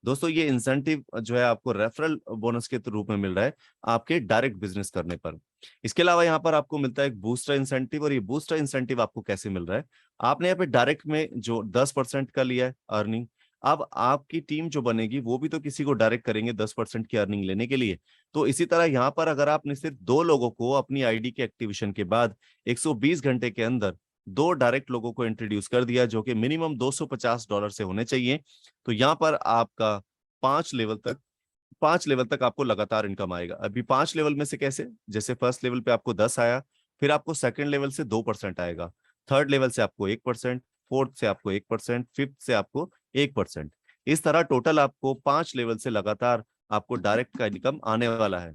दोस्तों ये इंसेंटिव जो है आपको रेफरल बोनस के रूप में मिल रहा है आपके डायरेक्ट बिजनेस करने पर। इसके अलावा यहाँ पर आपको मिलता है एक बूस्टर इंसेंटिव। और ये बूस्टर इंसेंटिव आपको कैसे मिल रहा है, आपने यहाँ पे डायरेक्ट में जो 10% का लिया है अर्निंग, अब आपकी टीम जो बनेगी वो भी तो किसी को डायरेक्ट करेंगे 10% की अर्निंग लेने के लिए। तो इसी तरह यहाँ पर अगर आपने सिर्फ 2 लोगों को अपनी आईडी के एक्टिवेशन के बाद 120 घंटे के अंदर 2 डायरेक्ट लोगों को इंट्रोड्यूस कर दिया, जो कि मिनिमम $250 से होने चाहिए, तो यहाँ पर आपका 5 लेवल तक आपको लगातार इनकम आएगा। अभी 5 लेवल में से कैसे, जैसे फर्स्ट लेवल पे आपको 10 आया, फिर आपको सेकंड लेवल से 2% आएगा, थर्ड लेवल से आपको 1%, फोर्थ से आपको 1%, फिफ्थ से आपको 1%। इस तरह टोटल आपको 5 लेवल से लगातार आपको डायरेक्ट का इनकम आने वाला है,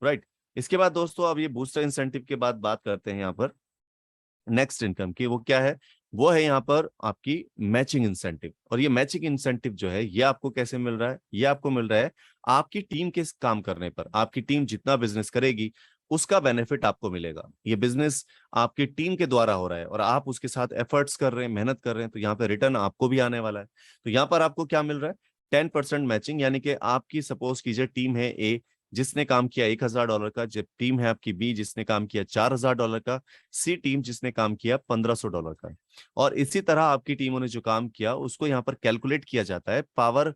राइट। इसके बाद दोस्तों, अब ये बूस्टर इंसेंटिव के बाद बात करते हैं यहाँ पर नेक्स्ट इनकम की। वो क्या है, वो है यहाँ पर आपकी मैचिंग इंसेंटिव। और ये मैचिंग इंसेंटिव जो है ये आपको कैसे मिल रहा है, ये आपको मिल रहा है आपकी टीम के काम करने पर। आपकी टीम जितना बिजनेस करेगी उसका बेनिफिट आपको मिलेगा। ये बिजनेस आपकी टीम के द्वारा हो रहा है और आप उसके साथ एफर्ट्स कर रहे हैं, मेहनत कर रहे हैं, तो यहाँ पे रिटर्न आपको भी आने वाला है। तो यहाँ पर आपको क्या मिल रहा है, 10% मैचिंग, यानी कि आपकी सपोज कीजिए टीम है ए जिसने काम किया $1000 का, जब टीम है आपकी बी जिसने काम किया $4000 का, सी टीम जिसने काम किया $1500 का। और इसी तरह आपकी टीमों ने जो काम किया उसको यहाँ पर कैलकुलेट किया जाता है पावर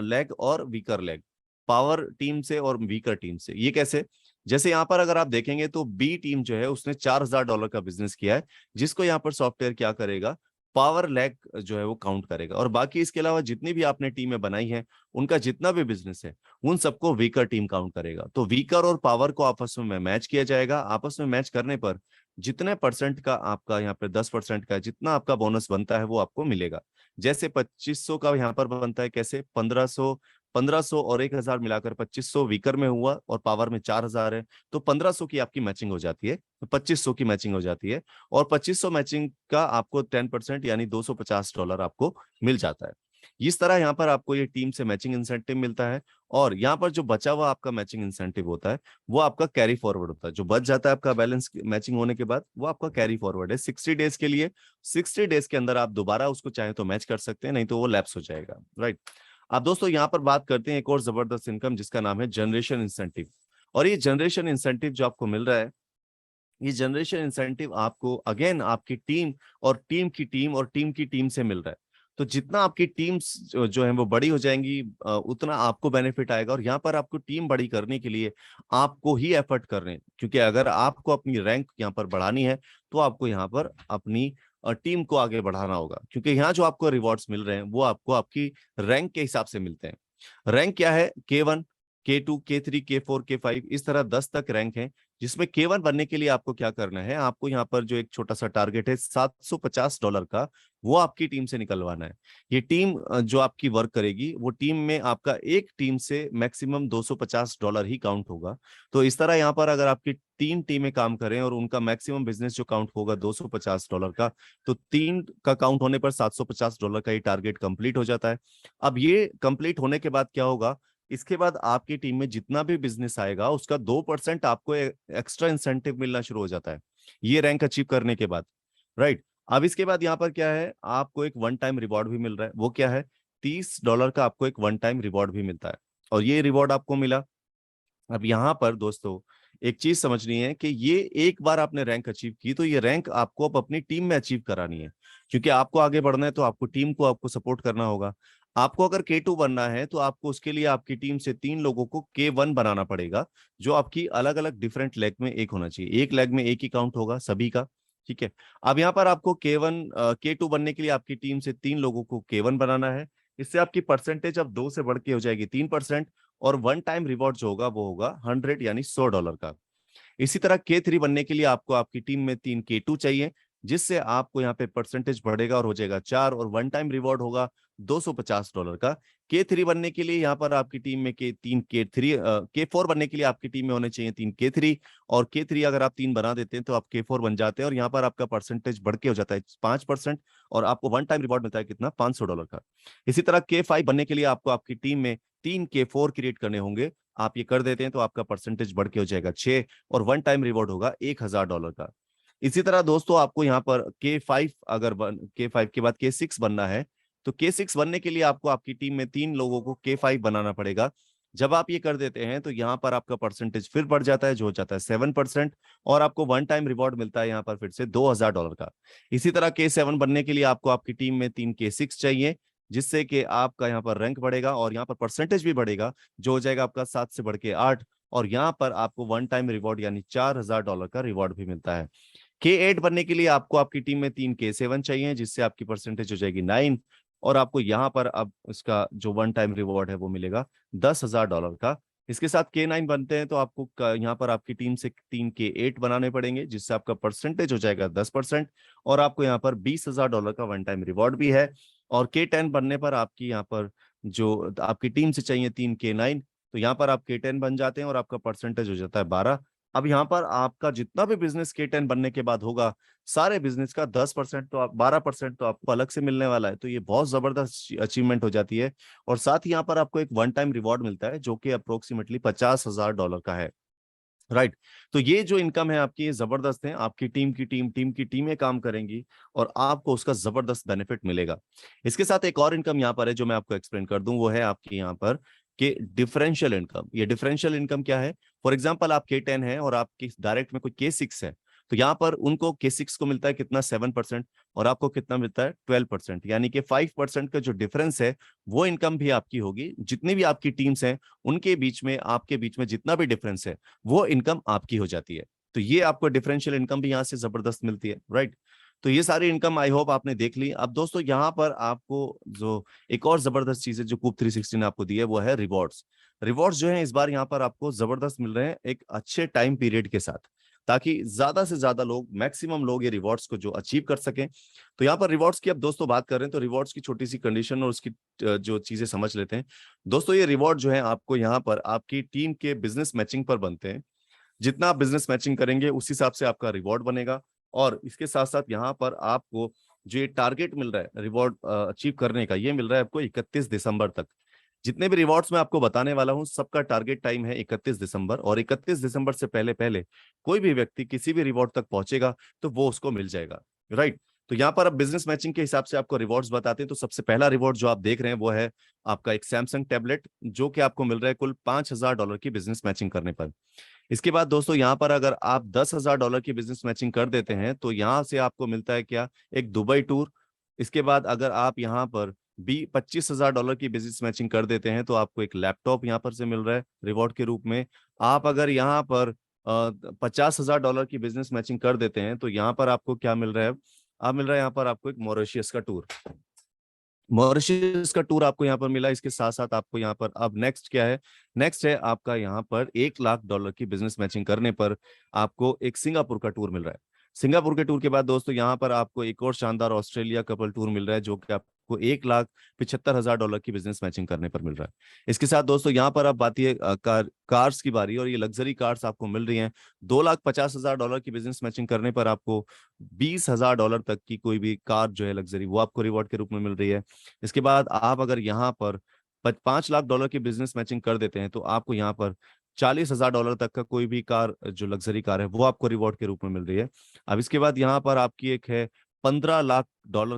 लेग और वीकर लेग, पावर टीम से और वीकर टीम से। ये कैसे, जैसे यहाँ पर अगर आप देखेंगे तो बी टीम जो है उसने $4000 का बिजनेस किया है, जिसको यहाँ पर सॉफ्टवेयर क्या करेगा, पावर लैग जो है वो काउंट करेगा। और बाकी इसके अलावा जितनी भी आपने टीमें बनाई हैं उनका जितना भी बिजनेस है उन सबको वीकर टीम काउंट करेगा। तो वीकर और पावर को आपस में मैच किया जाएगा। आपस में मैच करने पर जितने परसेंट का आपका यहाँ पे 10% का जितना आपका बोनस बनता है वो आपको मिलेगा। जैसे 2500 का यहाँ पर बनता है, कैसे 1500 और 1000 मिलाकर 2500 वीकर में हुआ और पावर में 4000 है, तो 1500 की आपकी मैचिंग हो जाती है, तो 2500 की मैचिंग हो जाती है। और 2500 मैचिंग का आपको 10% यानी $250 आपको मिल जाता है। इस तरह यहाँ पर आपको ये टीम से मैचिंग इंसेंटिव मिलता है। और यहाँ पर जो बचा हुआ आपका मैचिंग इंसेंटिव होता है वो आपका कैरी फॉरवर्ड होता है। जो बच जाता है आपका बैलेंस मैचिंग होने के बाद वो आपका कैरी फॉरवर्ड है 60 डेज के लिए। 60 डेज के अंदर आप दोबारा उसको चाहे तो मैच कर सकते हैं, नहीं तो वो लैप्स हो जाएगा, राइट। अब दोस्तों यहाँ पर बात करते हैं एक और जबरदस्त इनकम जिसका नाम है जनरेशन इंसेंटिव। और ये जनरेशन इंसेंटिव जो आपको मिल रहा है, ये जनरेशन इंसेंटिव आपको अगेन आपकी टीम और टीम की टीम और टीम की टीम से मिल रहा है। तो जितना आपकी टीम्स जो है वो बड़ी हो जाएंगी उतना आपको बेनिफिट आएगा। और यहाँ पर आपको टीम बड़ी करने के लिए आपको ही एफर्ट करने हैं, क्योंकि अगर आपको अपनी रैंक यहाँ पर बढ़ानी है तो आपको यहाँ पर अपनी टीम को आगे बढ़ाना होगा। क्योंकि यहाँ जो आपको रिवॉर्ड्स मिल रहे हैं वो आपको आपकी रैंक के हिसाब से मिलते हैं। रैंक क्या है, K1, K2, K3, K4, K5, इस तरह 10 तक रैंक है। जिसमें K1 बनने के लिए आपको क्या करना है, आपको यहाँ पर जो एक छोटा सा टारगेट है $750 का, वो आपकी टीम से निकलवाना है। ये टीम जो आपकी वर्क करेगी वो टीम में आपका एक टीम से मैक्सिमम $250 ही काउंट होगा। तो इस तरह यहाँ पर अगर आपकी 3 टीमें काम करें और उनका मैक्सिमम बिजनेस जो काउंट होगा $250 का, तो 3 का काउंट होने पर $750 का ये टारगेट कंप्लीट हो जाता है। अब ये कंप्लीट होने के बाद क्या होगा, इसके बाद आपकी टीम में जितना भी बिजनेस आएगा उसका 2% आपको एक्स्ट्रा इंसेंटिव मिलना शुरू हो जाता है ये रैंक अचीव करने के बाद, राइट। अब इसके बाद यहाँ पर क्या है, आपको एक वन टाइम रिवॉर्ड भी मिल रहा है। वो क्या है, $30 का आपको एक वन टाइम रिवॉर्ड भी मिलता है। और ये रिवॉर्ड आपको मिला। अब यहाँ पर दोस्तों एक चीज समझनी है कि ये एक बार आपने रैंक अचीव की तो ये रैंक आपको अब अपनी टीम में अचीव करानी है। क्योंकि आपको आगे बढ़ना है तो आपको टीम को आपको सपोर्ट करना होगा। आपको अगर K2 बनना है तो आपको उसके लिए आपकी टीम से 3 लोगों को K1 बनाना पड़ेगा, जो आपकी अलग अलग डिफरेंट लेग में एक होना चाहिए। एक लेग में एक ही काउंट होगा सभी का, ठीक है। अब यहाँ पर आपको K2 बनने के लिए आपकी टीम से 3 लोगों को K1 बनाना है। इससे आपकी परसेंटेज अब 2 से बढ़ के हो जाएगी 3%। और वन टाइम रिवॉर्ड जो होगा वो होगा 100 यानी $100 का। इसी तरह K3 बनने के लिए आपको आपकी टीम में 3 K2 चाहिए। जिससे आपको यहाँ पे परसेंटेज बढ़ेगा और हो जाएगा 4, और वन टाइम रिवॉर्ड होगा $250 का। K3 बनने के लिए यहाँ पर आपकी टीम में K4 बनने के लिए आपकी टीम में होने चाहिए 3 K3, और K3 अगर आप 3 बना देते हैं तो आप K4 बन जाते हैं, और यहाँ पर आपका परसेंटेज बढ़ के हो जाता है 5%, और आपको वन टाइम रिवॉर्ड मिलता है कितना, $500 का। इसी तरह K5 बनने के लिए आपको आपकी टीम में 3 K4 क्रिएट करने होंगे। आप ये कर देते हैं तो आपका परसेंटेज बढ़ के हो जाएगा 6, और वन टाइम रिवॉर्ड होगा $1000 का। इसी तरह दोस्तों आपको यहाँ पर K5 के बाद K6 बनना है, तो K6 बनने के लिए आपको आपकी टीम में 3 लोगों को K5 बनाना पड़ेगा। जब आप ये कर देते हैं तो यहाँ पर आपका परसेंटेज फिर बढ़ जाता है, जो हो जाता है 7%, और आपको वन टाइम रिवॉर्ड मिलता है यहाँ पर फिर से $2000 का। इसी तरह K7 बनने के लिए आपको आपकी टीम में 3 K6 चाहिए, जिससे कि आपका यहाँ पर रैंक बढ़ेगा और यहाँ पर परसेंटेज भी बढ़ेगा, जो हो जाएगा आपका 7 से बढ़ के 8, और यहाँ पर आपको वन टाइम रिवॉर्ड यानी $4000 का रिवॉर्ड भी मिलता है। K8 बनने के लिए आपको आपकी टीम में 3 K7 चाहिए, जिससे आपकी परसेंटेज हो जाएगी 9, और आपको यहाँ पर अब इसका जो वन टाइम रिवॉर्ड है वो मिलेगा $10,000 का। इसके साथ K9 बनते हैं तो आपको यहाँ पर आपकी टीम से 3 K8 बनाने पड़ेंगे, जिससे आपका परसेंटेज हो जाएगा 10%, और आपको यहाँ पर $20,000 का वन टाइम रिवॉर्ड भी है। और K10 बनने पर आपकी यहाँ पर जो आपकी टीम से चाहिए 3 K9, तो यहाँ पर आप K10 बन जाते हैं और आपका परसेंटेज हो जाता है 12। अब यहाँ पर आपका जितना भी बिजनेस K10 बनने के बाद होगा, सारे बिजनेस का 10% तो आप 12% तो आपको अलग से मिलने वाला है, तो ये बहुत जबरदस्त अचीवमेंट हो जाती है। और साथ ही यहाँ पर आपको एक वन टाइम रिवॉर्ड मिलता है जो कि अप्रोक्सीमेटली $50,000 का है। राइट। तो ये जो इनकम है आपकी, ये जबरदस्त है। आपकी टीम की टीमें काम करेंगी और आपको उसका जबरदस्त बेनिफिट मिलेगा। इसके साथ एक और इनकम यहाँ पर है जो मैं आपको एक्सप्लेन कर दूं, वो है आपकी यहाँ पर कि डिफरेंशियल इनकम। ये डिफरेंशियल इनकम क्या है? फॉर एग्जाम्पल आप K10 है और आपकी डायरेक्ट में कोई K6 है, तो यहाँ पर उनको K6 को मिलता है कितना, 7%, और आपको कितना मिलता है, 12%, यानी कि 5% का जो डिफरेंस है वो इनकम भी आपकी होगी। जितनी भी आपकी टीम्स हैं उनके बीच में, आपके बीच में जितना भी डिफरेंस है वो इनकम आपकी हो जाती है। तो ये आपको डिफरेंशियल इनकम भी यहाँ से जबरदस्त मिलती है। राइट। तो ये सारी इनकम आई होप आपने देख ली। अब दोस्तों यहाँ पर आपको जो एक और जबरदस्त चीज है जो कूप 360 ने आपको दी है, वो है रिवॉर्ड्स। रिवॉर्ड्स जो है इस बार यहाँ पर आपको जबरदस्त मिल रहे हैं एक अच्छे टाइम पीरियड के साथ, ताकि ज्यादा से ज्यादा लोग, मैक्सिमम लोग ये रिवॉर्ड्स को जो अचीव कर सकें। तो यहाँ पर रिवॉर्ड्स की अब दोस्तों बात कर रहे हैं, तो रिवॉर्ड्स की छोटी सी कंडीशन और उसकी जो चीजें समझ लेते हैं। दोस्तों ये रिवॉर्ड जो है आपको यहाँ पर आपकी टीम के बिजनेस मैचिंग पर बनते हैं। जितना आप बिजनेस मैचिंग करेंगे उस हिसाब से आपका रिवॉर्ड बनेगा। और इसके साथ साथ यहाँ पर आपको जो ये टारगेट मिल रहा है रिवॉर्ड अचीव करने का, ये मिल रहा है आपको 31 दिसंबर तक। जितने भी रिवॉर्ड्स मैं आपको बताने वाला हूँ सबका टारगेट टाइम है 31 दिसंबर, और 31 दिसंबर से पहले पहले कोई भी व्यक्ति किसी भी रिवॉर्ड तक पहुंचेगा तो वो उसको मिल जाएगा। राइट। तो यहाँ पर अब बिजनेस मैचिंग के हिसाब से आपको रिवॉर्ड्स बताते हैं। तो सबसे पहला रिवॉर्ड जो आप देख रहे हैं वो है आपका एक सैमसंग टैबलेट, जो कि आपको मिल रहा है कुल $5000 की बिजनेस मैचिंग करने पर। इसके बाद दोस्तों यहाँ पर अगर आप $10,000 की बिजनेस मैचिंग कर देते हैं तो यहाँ से आपको मिलता है क्या, एक दुबई टूर। इसके बाद अगर आप यहाँ पर $25,000 की बिजनेस मैचिंग कर देते हैं तो आपको एक लैपटॉप यहाँ पर से मिल रहा है रिवॉर्ड के रूप में। आप अगर यहाँ पर $50,000 की बिजनेस मैचिंग कर देते हैं तो यहाँ पर आपको क्या मिल रहा है, आप मिल रहा है यहाँ पर आपको एक मॉरिशस का टूर। मॉरिशस का टूर आपको यहाँ पर मिला। इसके साथ साथ आपको यहाँ पर अब नेक्स्ट क्या है, नेक्स्ट है आपका यहाँ पर $1,00,000 की बिजनेस मैचिंग करने पर आपको एक सिंगापुर का टूर मिल रहा है। सिंगापुर के टूर के बाद दोस्तों यहाँ पर आपको एक और शानदार ऑस्ट्रेलिया कपल टूर मिल रहा है, जो कि आपको $1,75,000 की बिजनेस मैचिंग करने पर मिल रहा है। इसके साथ दोस्तों यहाँ पर अब आती है कार्स की बारी, और ये लग्जरी कार्स आपको मिल रही हैं। $2,50,000 की बिजनेस मैचिंग करने पर आपको $20,000 तक की कोई भी कार जो है लग्जरी, वो आपको रिवॉर्ड के रूप में मिल रही है। इसके बाद आप अगर यहाँ पर $5 लाख की बिजनेस मैचिंग कर देते हैं तो आपको यहाँ पर $40,000 तक का कोई भी कार जो लग्जरी कार है वो आपको रिवॉर्ड के रूप में मिल रही है। अब इसके बाद यहाँ पर आपकी एक है $15 लाख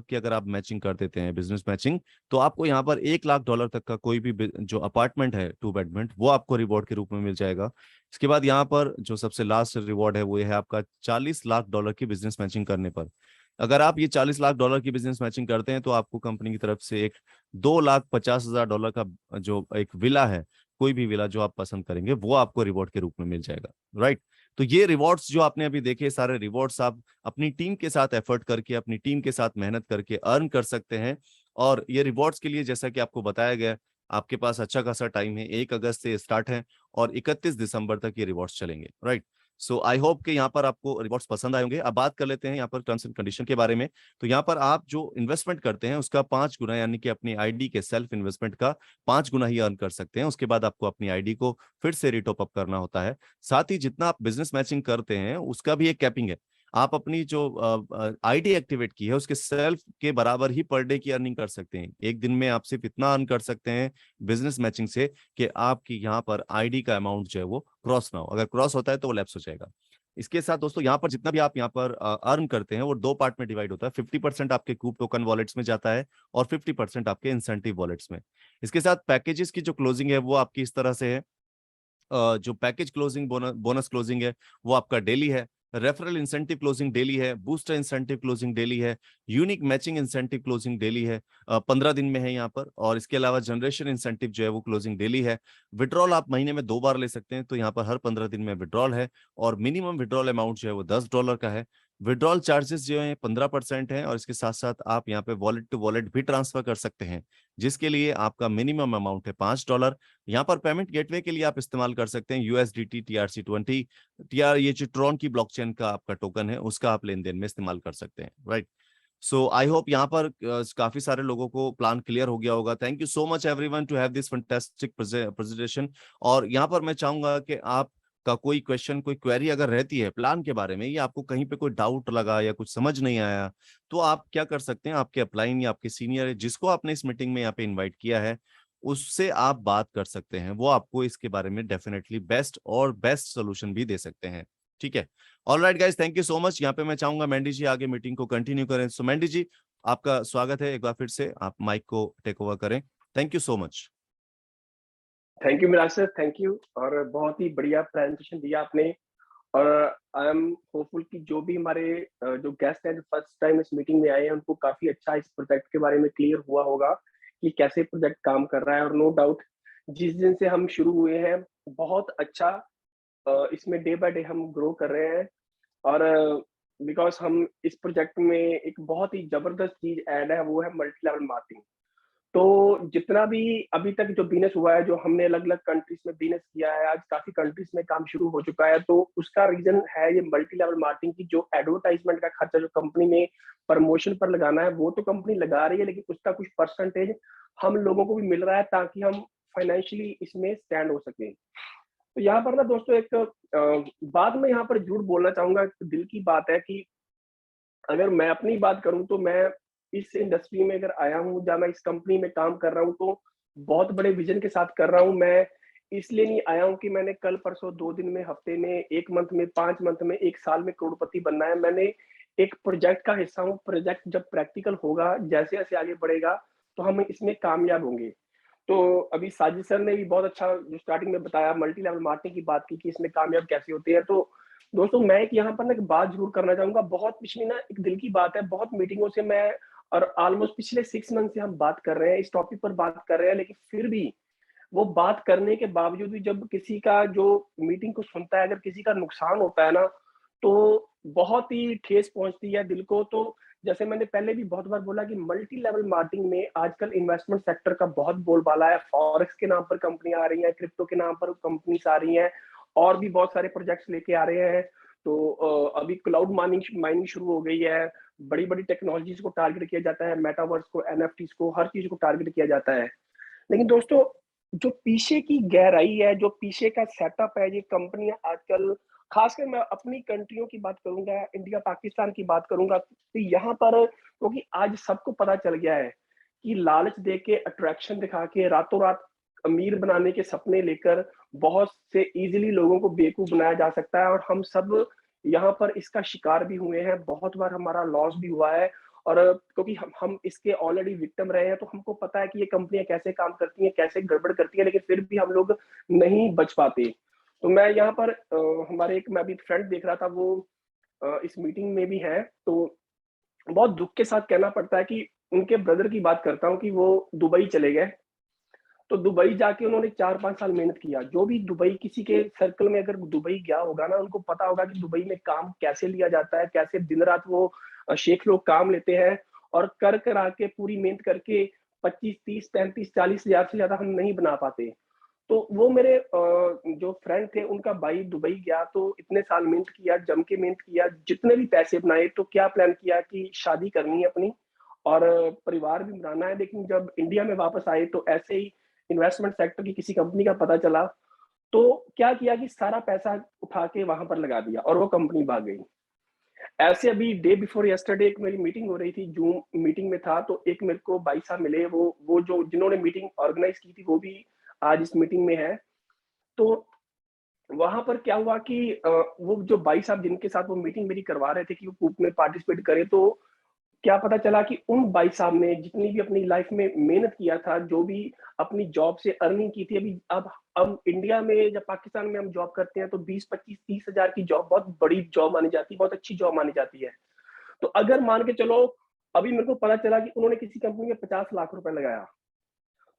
की, अगर आप मैचिंग कर देते हैं बिजनेस मैचिंग, तो आपको यहाँ पर $1,00,000 तक का कोई भी जो अपार्टमेंट है 2 बेडमेंट, वो आपको रिवॉर्ड के रूप में मिल जाएगा। इसके बाद यहाँ पर जो सबसे लास्ट रिवॉर्ड है वो है आपका $40 लाख की बिजनेस मैचिंग करने पर। अगर आप ये $40 लाख की बिजनेस मैचिंग करते हैं तो आपको कंपनी की तरफ से एक $2,50,000 का जो एक विला है, कोई भी विला जो आप पसंद करेंगे वो आपको रिवॉर्ड के रूप में मिल जाएगा। राइट। तो ये रिवॉर्ड्स जो आपने अभी देखे, सारे रिवॉर्ड्स आप अपनी टीम के साथ एफर्ट करके, अपनी टीम के साथ मेहनत करके अर्न कर सकते हैं। और ये रिवॉर्ड्स के लिए जैसा कि आपको बताया गया, आपके पास अच्छा खासा टाइम है। 1 अगस्त से स्टार्ट है और 31 दिसंबर तक ये रिवॉर्ड्स चलेंगे। राइट। सो आई होप कि यहाँ पर आपको रिवॉर्ड्स पसंद आए होंगे। अब बात कर लेते हैं यहाँ पर टर्म्स एंड कंडीशन के बारे में। तो यहाँ पर आप जो इन्वेस्टमेंट करते हैं उसका 5 गुना, यानी कि अपनी आईडी के सेल्फ इन्वेस्टमेंट का 5 गुना ही अर्न कर सकते हैं। उसके बाद आपको अपनी आईडी को फिर से रिटॉप अप करना होता है। साथ ही जितना आप बिजनेस मैचिंग करते हैं उसका भी एक कैपिंग है। आप अपनी जो आईडी एक्टिवेट की है उसके सेल्फ के बराबर ही पर डे की अर्निंग कर सकते हैं। एक दिन में आप सिर्फ इतना अर्न कर सकते हैं बिजनेस मैचिंग से कि आपकी यहाँ पर आईडी का अमाउंट जो है वो क्रॉस ना हो। अगर क्रॉस होता है तो वो लैप्स हो जाएगा। इसके साथ दोस्तों यहाँ पर जितना भी आप यहाँ पर अर्न करते हैं वो 2 पार्ट में डिवाइड होता है। 50% आपके कूप टोकन वॉलेट्स में जाता है और 50% आपके इंसेंटिव वॉलेट्स में। इसके साथ पैकेजेस की जो क्लोजिंग है वो आपकी इस तरह से है। जो पैकेज क्लोजिंग बोनस क्लोजिंग है वो आपका डेली है। रेफरल इंसेंटिव क्लोजिंग डेली है। बूस्टर इंसेंटिव क्लोजिंग डेली है। Unique matching incentive closing daily है, 15 दिन में है यहाँ पर। और इसके अलावा जनरेशन इंसेंटिव जो है वो क्लोजिंग डेली है। विड्रॉल आप महीने में 2 बार ले सकते हैं, तो यहाँ पर हर 15 दिन में विड्रॉल है। और मिनिमम विड्रॉल अमाउंट जो है वो $10 का है। विड्रॉल चार्जेस जो है 15% है। और इसके साथ साथ आप यहाँ पे वॉलेट टू वॉलेट भी ट्रांसफर कर सकते हैं, जिसके लिए आपका मिनिमम अमाउंट है $5। यहाँ पर पेमेंट गेटवे के लिए आप इस्तेमाल कर सकते हैं USDT TRC20 TR, ये जो ट्रॉन की ब्लॉकचेन का आपका टोकन है उसका आप लेन देन में इस्तेमाल कर सकते हैं, राइट। सो आई होप यहाँ पर काफी सारे लोगों को प्लान क्लियर हो गया होगा। Thank you so much everyone to have this fantastic presentation. और यहाँ पर मैं चाहूंगा कि आप का कोई क्वेश्चन, कोई क्वेरी अगर रहती है प्लान के बारे में, या आपको कहीं पे कोई डाउट लगा या कुछ समझ नहीं आया, तो आप क्या कर सकते हैं, आपके अपलाइन या आपके सीनियर जिसको आपने इस मीटिंग में यहाँ पे इन्वाइट किया है उससे आप बात कर सकते हैं। वो आपको इसके बारे में डेफिनेटली बेस्ट सोल्यूशन भी दे सकते हैं। ठीक है, alright guys, thank you so much. यहाँ पे मैं चाहूंगा मैंडी जी आगे मीटिंग को कंटिन्यू करें। सो मैंडी जी, आपका स्वागत है एक बार फिर से, आप माइक को टेक ओवर करें। Thank you so much.
Thank you Miraj sir, thank you. और बहुत ही बढ़िया प्रेजेंटेशन दिया आपने। और आई एम होपफुल कि जो भी हमारे जो गेस्ट हैं जो फर्स्ट टाइम इस मीटिंग में आए हैं उनको काफी अच्छा इस प्रोजेक्ट के बारे में क्लियर हुआ होगा कि कैसे प्रोजेक्ट काम कर रहा है। और नो डाउट जिस दिन से हम शुरू हुए हैं बहुत अच्छा इसमें डे बाय डे हम ग्रो कर रहे हैं। और बिकॉज हम इस प्रोजेक्ट में एक बहुत ही जबरदस्त चीज ऐड है, वो है मल्टी लेवल मार्केटिंग। तो जितना भी अभी तक जो बिजनेस हुआ है, जो हमने अलग अलग कंट्रीज में बिजनेस किया है, आज काफी कंट्रीज में काम शुरू हो चुका है, तो उसका रीजन है ये मल्टी लेवल मार्केटिंग की। जो एडवर्टाइजमेंट का खर्चा जो कंपनी ने प्रमोशन पर लगाना है वो तो कंपनी लगा रही है, लेकिन उसका कुछ परसेंटेज हम लोगों को भी मिल रहा है ताकि हम फाइनेंशियली इसमें स्टैंड हो सके। तो यहाँ पर ना दोस्तों एक बात मैं यहाँ पर झूठ बोलना चाहूंगा, दिल की बात है कि अगर मैं अपनी बात करूं तो मैं इस इंडस्ट्री में अगर आया हूं, जहाँ मैं इस कंपनी में काम कर रहा हूं, तो बहुत बड़े विजन के साथ कर रहा हूं। मैं इसलिए नहीं आया हूं कि मैंने कल परसों 2 दिन में, हफ्ते में, 1 मंथ में, 5 मंथ में, 1 साल में करोड़पति बनना है। मैंने एक प्रोजेक्ट का हिस्सा हूँ। प्रोजेक्ट जब प्रैक्टिकल होगा, जैसे जैसे आगे बढ़ेगा तो हम इसमें कामयाब होंगे। तो अभी साजिद सर ने भी बहुत अच्छा जो स्टार्टिंग में बताया, मल्टी लेवल मार्केटिंग की बात की कि इसमें कामयाब कैसे होते हैं। तो दोस्तों मैं एक यहाँ पर ना एक बात जरूर करना चाहूंगा। बहुत पिछली ना एक दिल की बात है, बहुत मीटिंगों से मैं और ऑलमोस्ट पिछले 6 मंथ से हम बात कर रहे हैं, इस टॉपिक पर बात कर रहे हैं, लेकिन फिर भी वो बात करने के बावजूद भी जब किसी का जो मीटिंग को सुनता है, अगर किसी का नुकसान होता है ना, तो बहुत ही ठेस पहुंचती है दिल को। तो जैसे मैंने पहले भी बहुत बार बोला कि मल्टी लेवल मार्केटिंग में आजकल इन्वेस्टमेंट सेक्टर का बहुत बोलबाला है। फॉरेक्स के नाम पर कंपनी आ रही है, क्रिप्टो के नाम पर कंपनीज आ रही हैं, और भी बहुत सारे प्रोजेक्ट्स लेके आ रहे हैं। तो अभी क्लाउड माइनिंग शुरू हो गई है। बड़ी बड़ी टेक्नोलॉजीज को टारगेट किया जाता है, मेटावर्स को, एनएफटीज को, हर चीज को टारगेट किया जाता है। लेकिन दोस्तों जो पीछे की गहराई है, जो पीछे का सेटअप है, ये कंपनियां आजकल, खासकर मैं अपनी कंट्रियों की बात करूंगा, इंडिया पाकिस्तान की बात करूंगा, तो यहाँ पर क्योंकि आज सबको पता चल गया है कि लालच दे के, अट्रैक्शन दिखा के, रातों रात अमीर बनाने के सपने लेकर बहुत से इजीली लोगों को बेवकूफ बनाया जा सकता है। और हम सब यहाँ पर इसका शिकार भी हुए हैं, बहुत बार हमारा लॉस भी हुआ है। और क्योंकि हम इसके ऑलरेडी विक्टिम रहे हैं, तो हमको पता है कि ये कंपनियां कैसे काम करती हैं, कैसे गड़बड़ करती हैं, लेकिन फिर भी हम लोग नहीं बच पाते। तो मैं यहाँ पर हमारे एक, मैं अभी फ्रेंड देख रहा था, वो इस मीटिंग में भी है, तो बहुत दुख के साथ कहना पड़ता है कि उनके ब्रदर की बात करता हूँ कि वो दुबई चले गए। तो दुबई जाके उन्होंने 4-5 साल मेहनत किया। जो भी दुबई किसी के सर्कल में अगर दुबई गया होगा ना, उनको पता होगा कि दुबई में काम कैसे लिया जाता है, कैसे दिन रात वो शेख लोग काम लेते हैं, और कर कर आके पूरी मेहनत करके 25, 30, 35, 40 हजार से ज्यादा हम नहीं बना पाते। तो वो मेरे जो फ्रेंड थे उनका भाई दुबई गया, तो इतने साल मेहनत किया, जम के मेहनत किया, जितने भी पैसे बनाए, तो क्या प्लान किया कि शादी करनी है अपनी और परिवार भी बनाना है। लेकिन जब इंडिया में वापस आए तो ऐसे ही इन्वेस्टमेंट सेक्टर की किसी कंपनी का पता चला, तो क्या किया कि सारा पैसा उठा के वहां पर लगा दिया और वो कंपनी भाग गई। ऐसे अभी डे बिफोर यस्टरडे एक मेरी मीटिंग हो रही थी, जूम मीटिंग में था, तो एक मेरे को भाई साहब मिले, वो जो जिन्होंने मीटिंग ऑर्गेनाइज की थी वो भी आज इस मीटिंग में है। तो वहां पर क्या हुआ कि वो जो भाई साहब जिनके साथ वो मीटिंग मेरी करवा रहे थे कि वो कूप में पार्टिसिपेट करे, तो क्या पता चला कि उन भाई साहब ने जितनी भी अपनी लाइफ में मेहनत किया था, जो भी अपनी जॉब से अर्निंग की थी, अभी अब इंडिया में या पाकिस्तान में हम जॉब करते हैं तो 20-25-30 हजार की जॉब बहुत बड़ी जॉब मानी जाती है, बहुत अच्छी जॉब मानी जाती है। तो अगर मान के चलो, अभी मेरे को पता चला कि उन्होंने किसी कंपनी में 50 लाख रुपए लगाया,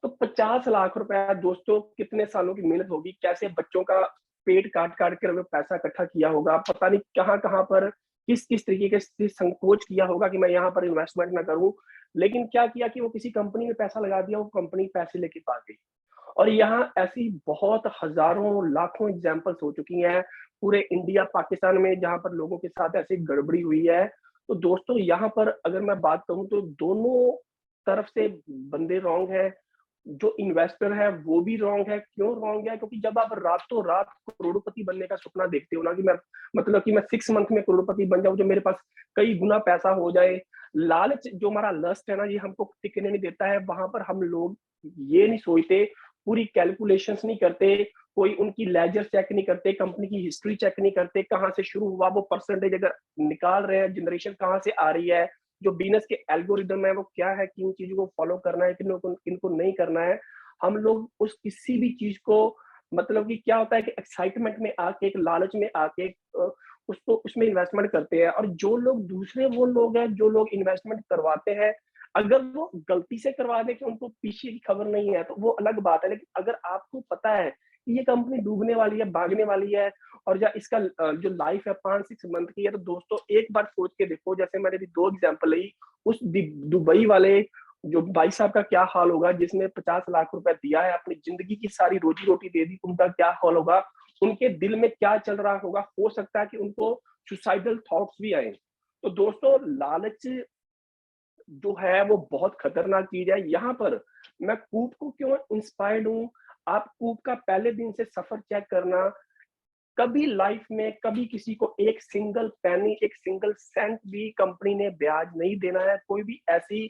तो 50 लाख रुपया दोस्तों कितने सालों की मेहनत होगी, कैसे बच्चों का पेट काट काट कर पैसा इकट्ठा किया होगा, पता नहीं कहाँ कहाँ पर किस किस तरीके से संकोच किया होगा कि मैं यहाँ पर इन्वेस्टमेंट ना करूं। लेकिन क्या किया कि वो किसी कंपनी में पैसा लगा दिया, वो कंपनी पैसे लेके भाग गई। और यहाँ ऐसी बहुत हजारों लाखों एग्जाम्पल्स हो चुकी हैं पूरे इंडिया पाकिस्तान में, जहां पर लोगों के साथ ऐसी गड़बड़ी हुई है। तो दोस्तों यहाँ पर अगर मैं बात करूं तो दोनों तरफ से बंदे रॉन्ग है। जो इन्वेस्टर है वो भी रॉन्ग है। क्यों रॉन्ग है? क्योंकि जब आप रातों रात करोड़पति बनने का सपना देखते हो ना, कि मैं मतलब कि मैं 6 मंथ में करोड़पति बन जाऊं, जो मेरे पास कई गुना पैसा हो जाए, लालच जो हमारा लस्ट है ना, ये हमको टिकने नहीं देता है। वहां पर हम लोग ये नहीं सोचते, पूरी कैलकुलेशंस नहीं करते, कोई उनकी लेजर चेक नहीं करते, कंपनी की हिस्ट्री चेक नहीं करते, कहाँ से शुरू हुआ वो परसेंटेज अगर निकाल रहे हैं, जनरेशन कहाँ से आ रही है, जो बिजनेस के एल्गोरिदम है वो क्या है, किन चीजों को फॉलो करना है, किनको नहीं करना है। हम लोग उस किसी भी चीज को, मतलब कि क्या होता है कि एक्साइटमेंट में आके, एक लालच में आके उसको उसमें इन्वेस्टमेंट करते हैं। और जो लोग दूसरे वो लोग हैं जो लोग इन्वेस्टमेंट करवाते हैं, अगर वो गलती से करवा दे कि उनको पीछे की खबर नहीं है तो वो अलग बात है। लेकिन अगर आपको पता है कि ये कंपनी डूबने वाली है, भागने वाली है, और या इसका जो लाइफ है 5-6 मंथ की है, तो दोस्तों एक बार सोच के देखो, जैसे मैंने भी 2 एग्जांपल ली, उस दुबई वाले जो भाई साहब का क्या हाल होगा, जिसने 50 लाख रुपए दिया है, अपनी जिंदगी की सारी रोजी रोटी दे दी, उनका क्या हाल होगा, उनके दिल में क्या चल रहा होगा। हो सकता है कि उनको सुसाइडल थॉट्स भी आए। तो दोस्तों लालच जो है वो बहुत खतरनाक चीज है। यहाँ पर मैं कूप को क्यों इंस्पायर्ड हूँ, आप कूप का पहले दिन से सफर चेक करना, कभी लाइफ में कभी किसी को एक सिंगल पैनी, एक सिंगल सेंट भी कंपनी ने ब्याज नहीं देना है। कोई भी ऐसी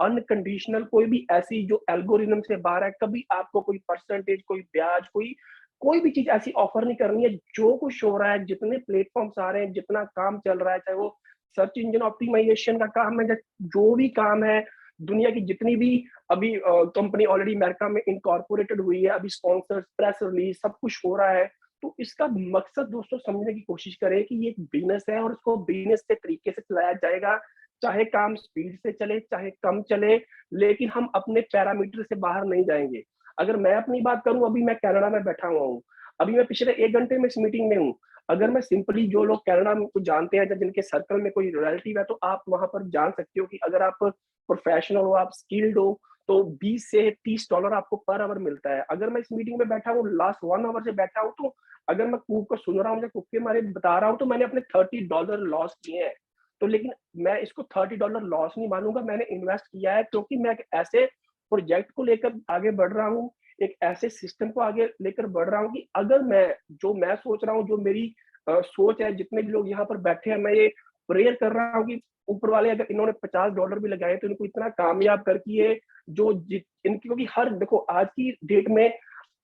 अनकंडीशनल, कोई भी ऐसी जो एल्गोरिथम से बाहर है, कभी आपको कोई परसेंटेज, कोई ब्याज, कोई कोई भी चीज ऐसी ऑफर नहीं करनी है। जो कुछ हो रहा है, जितने प्लेटफॉर्म्स आ रहे हैं, जितना काम चल रहा है, चाहे वो सर्च इंजन ऑप्टिमाइजेशन का काम है, जो भी काम है, दुनिया की जितनी भी अभी कंपनी ऑलरेडी अमेरिका में इनकॉर्पोरेटेड हुई है, अभी स्पॉन्सर्स, प्रेस रिलीज, सब कुछ हो रहा है। तो इसका मकसद दोस्तों समझने की कोशिश करें कि ये एक बिजनेस है और इसको बिजनेस के तरीके से चलाया जाएगा। चाहे काम स्पीड से चले, चाहे कम चले, लेकिन हम अपने पैरामीटर से बाहर नहीं जाएंगे। अगर मैं अपनी बात करूं, अभी मैं कनाडा में बैठा हुआ हूँ, अभी मैं पिछले 1 घंटे में इस मीटिंग में हूँ। अगर मैं सिंपली, जो लोग कनाडा में को जानते हैं, जिनके सर्कल में कोई रिलेटिव है, तो आप वहां पर जान सकते हो कि अगर आप प्रोफेशनल हो, आप स्किल्ड हो, तो 20 से 30 डॉलर आपको पर आवर मिलता है। अगर मैं इस मीटिंग में बैठा हूँ, लास्ट 1 आवर से बैठा हूँ, तो अगर मैं कूप को सुन रहा हूँ या कूप के बारे में बता रहा हूँ, तो मैंने अपने $30 लॉस किए हैं। तो लेकिन मैं इसको $30 लॉस नहीं मानूंगा, मैंने इन्वेस्ट किया है, क्योंकि मैं एक ऐसे प्रोजेक्ट को लेकर आगे बढ़ रहा हूँ, एक ऐसे सिस्टम को आगे लेकर बढ़ रहा हूँ कि अगर मैं सोच रहा हूँ, जो मेरी सोच है, जितने भी लोग यहाँ पर बैठे हैं, मैं ये प्रेयर कर रहा हूँ कि ऊपर वाले अगर इन्होंने $50 भी लगाए तो इनको इतना कामयाब कर कि ये जो इनकी, क्योंकि हर देखो आज की डेट में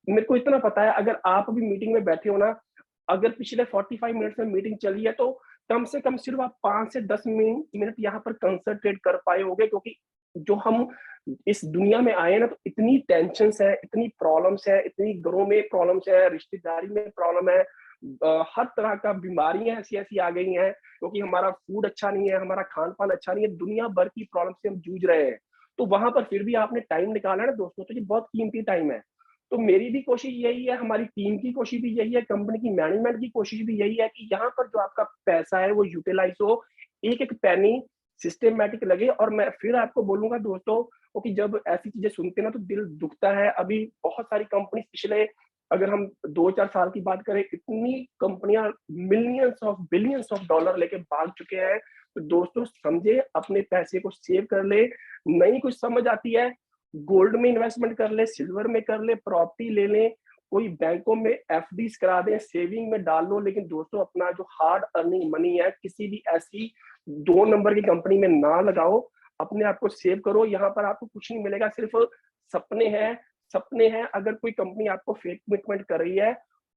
मेरे को इतना पता है, अगर आप अभी मीटिंग में बैठे हो ना, अगर पिछले 45 मिनट्स में मीटिंग चली है, तो कम से कम सिर्फ आप 5 से 10 मिनट यहाँ पर कंसंट्रेट कर पाए होगे। क्योंकि जो हम इस दुनिया में आए ना, तो इतनी टेंशन है, इतनी प्रॉब्लम्स है, इतनी घरों में प्रॉब्लम्स है, रिश्तेदारी में प्रॉब्लम है, हर तरह का बीमारियां ऐसी ऐसी आ गई हैं, क्योंकि हमारा फूड अच्छा नहीं है, हमारा खान पान अच्छा नहीं है, दुनिया भर की प्रॉब्लम से हम जूझ रहे हैं। तो वहां पर फिर भी आपने टाइम निकाला ना दोस्तों, तो ये बहुत कीमती टाइम है। तो मेरी भी कोशिश यही है, हमारी टीम की कोशिश भी यही है, कंपनी की मैनेजमेंट की कोशिश भी यही है कि यहाँ पर जो आपका पैसा है वो यूटिलाइज हो, एक एक पैनी सिस्टमेटिक लगे। और मैं फिर आपको बोलूंगा दोस्तों, क्योंकि जब ऐसी चीजें सुनते हैं ना तो दिल दुखता है। अभी बहुत सारी कंपनी पिछले, अगर हम 2-4 साल की बात करें, इतनी कंपनियां millions of billions of dollar लेके भाग चुके हैं। तो दोस्तों समझे, अपने पैसे को सेव कर ले। नहीं कुछ समझ आती है, गोल्ड में इन्वेस्टमेंट कर ले, सिल्वर में कर ले, प्रॉपर्टी ले ले, कोई बैंकों में एफडीज करा दे, सेविंग में डाल लो। लेकिन दोस्तों अपना जो हार्ड अर्निंग मनी है किसी भी ऐसी 2 नंबर की कंपनी में ना लगाओ। अपने आप को सेव करो। यहाँ पर आपको कुछ नहीं मिलेगा, सिर्फ सपने हैं, सपने हैं। अगर कोई कंपनी आपको फेक कमिटमेंट कर रही है,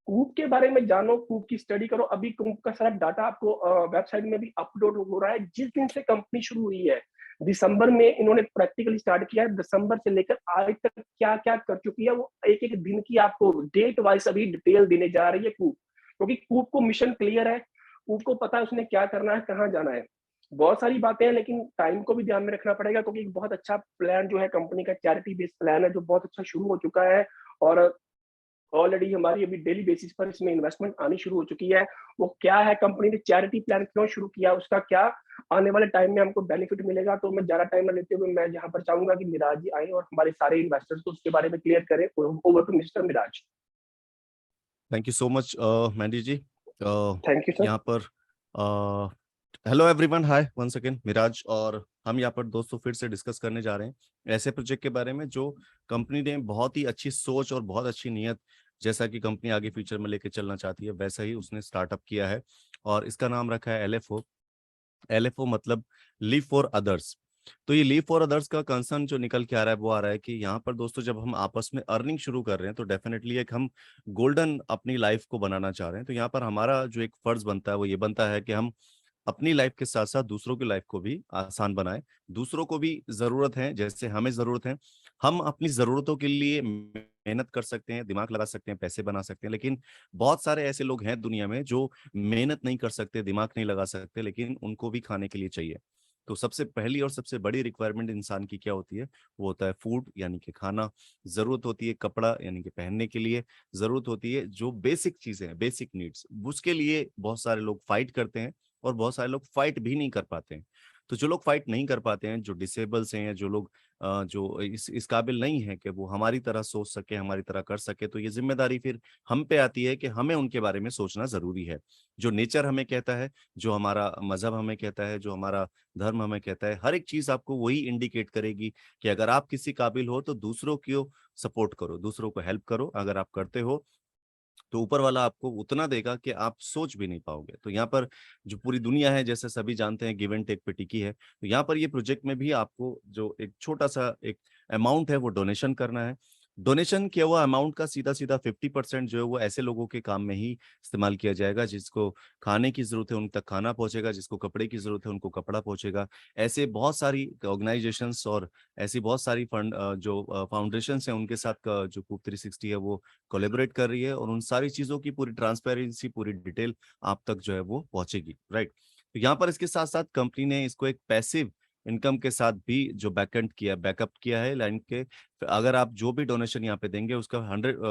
कूप के बारे में जानो, कूप की स्टडी करो। अभी कूप का सारा डाटा आपको वेबसाइट में भी अपलोड हो रहा है। जिस दिन से कंपनी शुरू हुई है, दिसंबर में इन्होंने प्रैक्टिकली स्टार्ट किया है। दिसंबर से लेकर आज तक क्या क्या कर चुकी है, वो एक एक दिन की आपको डेट वाइज अभी डिटेल देने जा रही है कूप। क्योंकि कूप को मिशन क्लियर है, कूप को पता है उसने क्या करना है, कहाँ जाना है। बहुत सारी बातें हैं, लेकिन टाइम को भी ध्यान में रखना पड़ेगा, क्योंकि एक बहुत अच्छा प्लान जो है कंपनी का, चैरिटी बेस्ड प्लान है, जो बहुत अच्छा शुरू हो चुका है। और ऑलरेडी हमारी अभी डेली बेसिस पर इसमें इन्वेस्टमेंट आनी शुरू हो चुकी है। वो क्या है, कंपनी ने चैरिटी प्लान क्यों शुरू किया, उसका क्या आने वाले टाइम में हमको बेनिफिट मिलेगा। तो मैं ज्यादा टाइम न लेते हुए मैं यहाँ पर चाहूंगा कि मिराज जी आए और हमारे सारे इन्वेस्टर्स को उसके बारे में क्लियर करें। Over to mister Miraj.
Thank you so much Mandy ji.
Thank you sir.
यहाँ पर hello everyone, hi once again, Miraj. और हम यहाँ पर दोस्तों फिर से डिस्कस करने जा रहे हैं ऐसे प्रोजेक्ट के बारे में जो कंपनी ने बहुत ही अच्छी सोच और बहुत अच्छी नीयत, जैसा कि कंपनी आगे फ्यूचर में लेके चलना चाहती है वैसा ही उसने स्टार्टअप किया है। और इसका नाम रखा है LFO। LFO मतलब लिव फॉर अदर्स। तो ये लीव फॉर अदर्स का कंसर्न जो निकल के आ रहा है वो आ रहा है कि यहाँ पर दोस्तों जब हम आपस में अर्निंग शुरू कर रहे हैं तो डेफिनेटली एक हम गोल्डन अपनी लाइफ को बनाना चाह रहे हैं। तो यहाँ पर हमारा जो एक फर्ज बनता है वो ये बनता है कि हम अपनी लाइफ के साथ साथ दूसरों की लाइफ को भी आसान बनाएं। दूसरों को भी जरूरत है जैसे हमें जरूरत है। हम अपनी जरूरतों के लिए मेहनत कर सकते हैं, दिमाग लगा सकते हैं, पैसे बना सकते हैं, लेकिन बहुत सारे ऐसे लोग हैं दुनिया में जो मेहनत नहीं कर सकते, दिमाग नहीं लगा सकते, लेकिन उनको भी खाने के लिए चाहिए। तो सबसे पहली और सबसे बड़ी रिक्वायरमेंट इंसान की क्या होती है, वो होता है फूड यानी कि खाना। जरूरत होती है कपड़ा यानी कि पहनने के लिए। जरूरत होती है जो बेसिक चीजें हैं, बेसिक नीड्स, उसके लिए बहुत सारे लोग फाइट करते हैं और बहुत सारे लोग फाइट भी नहीं कर पाते हैं। तो जो लोग फाइट नहीं कर पाते हैं, जो डिसेबल्स हैं, जो लोग जो इस काबिल नहीं है कि वो हमारी तरह सोच सके, हमारी तरह कर सके, तो ये जिम्मेदारी फिर हम पे आती है कि हमें उनके बारे में सोचना जरूरी है। जो नेचर हमें कहता है, जो हमारा मजहब हमें कहता है, जो हमारा धर्म हमें कहता है, हर एक चीज आपको वही इंडिकेट करेगी कि अगर आप किसी काबिल हो तो दूसरों को सपोर्ट करो, दूसरों को हेल्प करो। अगर आप करते हो तो ऊपर वाला आपको उतना देगा कि आप सोच भी नहीं पाओगे। तो यहाँ पर जो पूरी दुनिया है, जैसे सभी जानते हैं, गिव एंड टेक पे टिकी है। तो यहाँ पर ये प्रोजेक्ट में भी आपको जो एक छोटा सा एक अमाउंट है वो डोनेशन करना है। डोनेशन किया हुआ अमाउंट का सीधा सीधा 50% जो है वो ऐसे लोगों के काम में ही इस्तेमाल किया जाएगा जिसको खाने की जरूरत है उन तक खाना पहुंचेगा, जिसको कपड़े की जरूरत है उनको कपड़ा पहुंचेगा। ऐसे बहुत सारी ऑर्गेनाइजेशंस और ऐसी बहुत सारी फंड जो फाउंडेशंस हैं उनके साथ जो कूप 360 है वो कोलेबोरेट कर रही है, और उन सारी चीजों की पूरी ट्रांसपेरेंसी, पूरी डिटेल आप तक जो है वो पहुंचेगी, राइट। तो यहाँ पर इसके साथ साथ कंपनी ने इसको एक पैसिव इनकम के साथ भी जो बैकअप किया है लाइन के। अगर आप जो भी डोनेशन यहाँ पे देंगे उसका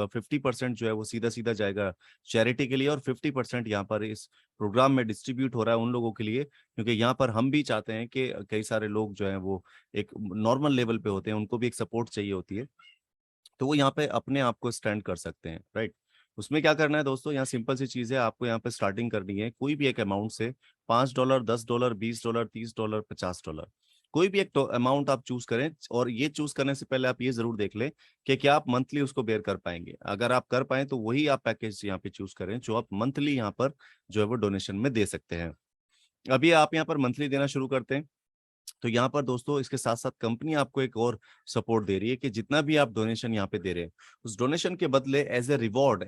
50% जो है वो सीधा सीधा जाएगा चैरिटी के लिए, और 50% यहाँ पर इस प्रोग्राम में डिस्ट्रीब्यूट हो रहा है उन लोगों के लिए, क्योंकि यहाँ पर हम भी चाहते हैं कि कई सारे लोग जो हैं वो एक नॉर्मल लेवल पे होते हैं, उनको भी एक सपोर्ट चाहिए होती है, तो वो यहाँ पे अपने आप को स्टैंड कर सकते हैं, राइट। उसमें क्या करना है दोस्तों, यहाँ सिंपल सी चीज है, आपको यहाँ पे स्टार्टिंग करनी है कोई भी एक अमाउंट से। $5, $10, $20, $30, $50, कोई भी एक अमाउंट आप चूज करें। और ये चूज करने से पहले आप ये जरूर देख लें कि क्या आप मंथली उसको बेयर कर पाएंगे। अगर आप कर पाए तो वही आप पैकेज यहाँ पे चूज करें जो आप मंथली यहाँ पर जो है वो डोनेशन में दे सकते हैं। अभी आप यहाँ पर मंथली देना शुरू करते हैं तो यहाँ पर दोस्तों इसके साथ साथ कंपनी आपको एक और सपोर्ट दे रही है कि जितना भी आप डोनेशन यहाँ पे दे रहे हैं उस डोनेशन के बदले एज ए रिवॉर्ड,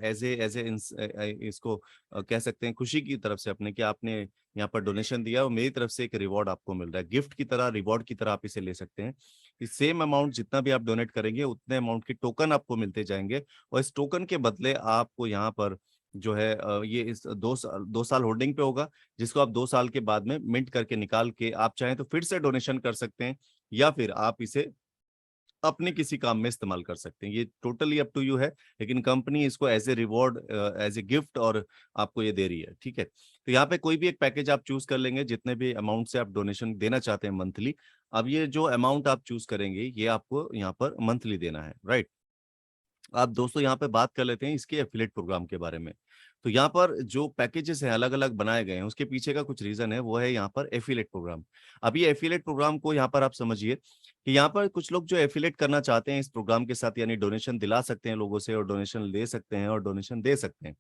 इसको कह सकते हैं खुशी की तरफ से अपने, कि आपने यहाँ पर डोनेशन दिया और मेरी तरफ से एक रिवॉर्ड आपको मिल रहा है, गिफ्ट की तरह, रिवॉर्ड की तरह आप इसे ले सकते हैं। इस सेम अमाउंट जितना भी आप डोनेट करेंगे उतने अमाउंट के टोकन आपको मिलते जाएंगे, और इस टोकन के बदले आपको यहाँ पर जो है ये इस 2 साल होल्डिंग पे होगा, जिसको आप 2 साल के बाद में मिंट करके निकाल के आप चाहें तो फिर से डोनेशन कर सकते हैं, या फिर आप इसे अपने किसी काम में इस्तेमाल कर सकते हैं। ये टोटली अप टू यू है, लेकिन कंपनी इसको as a reward, as a gift और आपको ये दे रही है, ठीक है। तो यहाँ पे कोई भी एक पैकेज आप चूज कर लेंगे, जितने भी अमाउंट से आप डोनेशन देना चाहते हैं मंथली। अब ये जो अमाउंट आप चूज करेंगे ये आपको यहाँ पर मंथली देना है, राइट। आप दोस्तों यहाँ पे बात कर लेते हैं इसके एफिलिएट प्रोग्राम के बारे में। तो यहाँ पर जो पैकेजेस हैं अलग-अलग बनाए गए हैं, उसके पीछे का कुछ रीज़न है, वो है यहाँ पर एफिलिएट प्रोग्राम। अब ये एफिलिएट प्रोग्राम को यहाँ पर आप समझिए कि यहाँ पर कुछ लोग जो एफिलिएट करना चाहते हैं इस प्रोग्राम के साथ, यानी डोनेशन दिला सकते हैं लोगों से और डोनेशन ले सकते हैं और डोनेशन दे सकते हैं।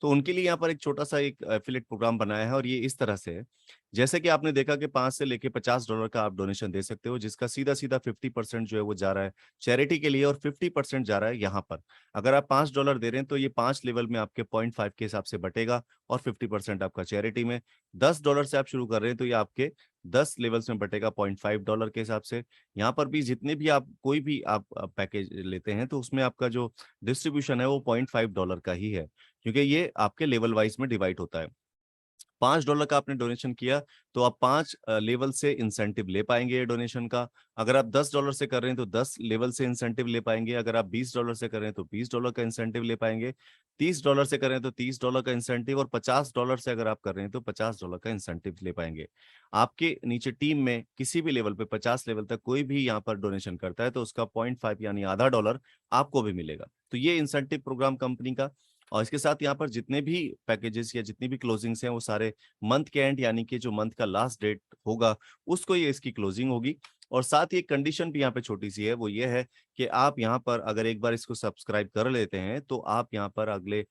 तो उनके लिए यहाँ पर एक छोटा-सा एक एफिलिएट प्रोग्राम बनाया है और ये इस तरह से है, जैसे कि आपने देखा कि 5 से लेके $50 का आप डोनेशन दे सकते हो, जिसका सीधा-सीधा 50% जो है वो जा रहा है चैरिटी के लिए और 50% जा रहा है यहाँ पर। अगर आप $5 दे रहे हैं तो ये 5 लेवल में आपके 0.5 के हिसाब से बटेगा और 50% आपका चैरिटी में। $10 से आप शुरू कर रहे हैं तो ये आपके 10 लेवल्स में बटेगा $0.5 के हिसाब से। यहाँ पर भी जितने भी आप कोई भी आप पैकेज लेते हैं तो उसमें आपका जो डिस्ट्रीब्यूशन है वो $0.5 का ही है, क्योंकि ये आपके लेवल वाइज में डिवाइड होता है। $5 का आपने डोनेशन किया तो आप 5 लेवल से इंसेंटिव ले पाएँगे डोनेशन का। अगर आप $10 से कर रहे हैं तो 10 लेवल से इंसेंटिव ले पाएँगे। अगर आप $20 से कर रहे हैं तो $20 का इंसेंटिव ले पाएँगे। $30 से कर रहे हैं तो $30 का इंसेंटिव और $50 से अगर आप कर रहे हैं तो $50 का इंसेंटिव ले पाएँगे। आपके नीचे टीम में किसी भी लेवल पे 50 लेवल तक कोई भी यहाँ पर डोनेशन करता है तो उसका 0.5 यानी आधा डॉलर आपको भी मिलेगा। तो ये इंसेंटिव प्रोग्राम कंपनी का। और इसके साथ यहाँ पर जितने भी पैकेजेस या जितनी भी क्लोजिंग्स हैं वो सारे मंथ के एंड यानी कि जो मंथ का लास्ट डेट होगा उसको ये इसकी क्लोजिंग होगी। और साथ ही एक कंडीशन भी यहाँ पे छोटी सी है, वो ये है कि आप यहाँ पर अगर एक बार इसको सब्सक्राइब कर लेते हैं तो आप यहाँ पर अगले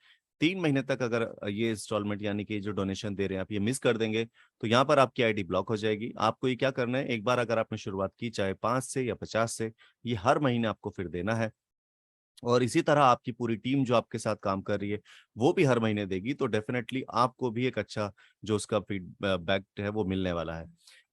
3 महीने तक अगर ये इंस्टॉलमेंट यानी कि जो डोनेशन दे रहे हैं आप ये मिस कर देंगे तो यहाँ पर आपकी आईडी ब्लॉक हो जाएगी। आपको ये क्या करना है, एक बार अगर आपने शुरुआत की चाहे 5 से या 50 से, ये हर महीने आपको फिर देना है। और इसी तरह आपकी पूरी टीम जो आपके साथ काम कर रही है, वो भी हर महीने देगी, तो डेफ़िनेटली आपको भी एक अच्छा जो उसका बैक है वो मिलने वाला है।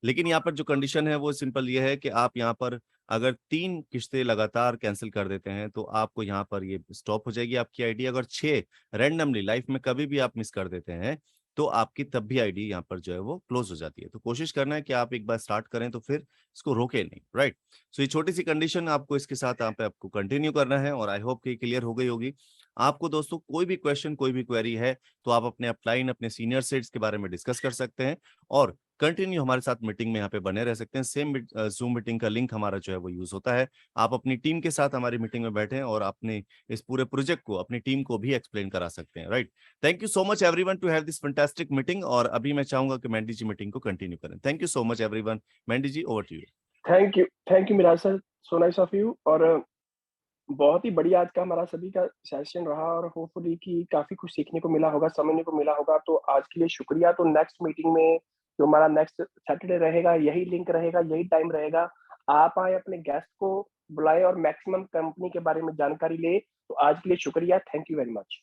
लेकिन यहाँ पर जो कंडीशन है वो सिंपल ये है कि आप यहाँ पर अगर 3 किश्तें लगातार कैंसल कर देते हैं, तो आपको यहाँ पर ये स्टॉप हो जाएगी आपकी आईडी। अगर 6 रैंडमली लाइफ में कभी भी आप मिस कर देते हैं, तो आपकी तब भी आईडी यहाँ पर जो है वो क्लोज़ हो जाती है। तो कोशिश करना है कि आप एक बार स्टार्ट करें तो फिर इसको रोकें नहीं, राइट? सो ये छोटी सी कंडीशन आपको इसके साथ यहाँ पे आपको कंटिन्यू करना है और आई होप कि क्लियर हो गई होगी। आपको दोस्तों कोई भी क्वेश्चन, कोई भी क्वेरी है तो आप अपने अपलाइन, अपने सीनियर से इसके बारे में डिस्कस कर सकते हैं और कंटिन्यू हमारे साथ मीटिंग में यहाँ पे बने रह सकते हैं। सेम ज़ूम मीटिंग का लिंक हमारा जो है वो यूज़ होता है। आप अपनी टीम के साथ हमारी मीटिंग में बैठें और अपने इस पूरे प्रोजेक्ट को अपनी टीम को भी एक्सप्लेन करा सकते हैं, right? Thank you so much everyone to have this fantastic meeting और अभी मैं चाहूँगा कि मैंडी जी मीटिंग को कंटिन्यू करें। Thank you so much everyone. Mandy ji over to you.
Thank you Miraj sir, so nice of you. और बहुत ही बढ़िया आज का हमारा सभी का सेशन रहा और होपफुली कि काफ़ी कुछ सीखने को मिला होगा, समझने को मिला होगा। तो आज के लिए शुक्रिया। तो नेक्स्ट मीटिंग में जो हमारा नेक्स्ट सैटरडे रहेगा, यही लिंक रहेगा, यही टाइम रहेगा। आप आएँ, अपने गेस्ट को बुलाएँ और मैक्सिमम कंपनी के बारे में जानकारी लें। तो आज के लिए शुक्रिया। Thank you very much.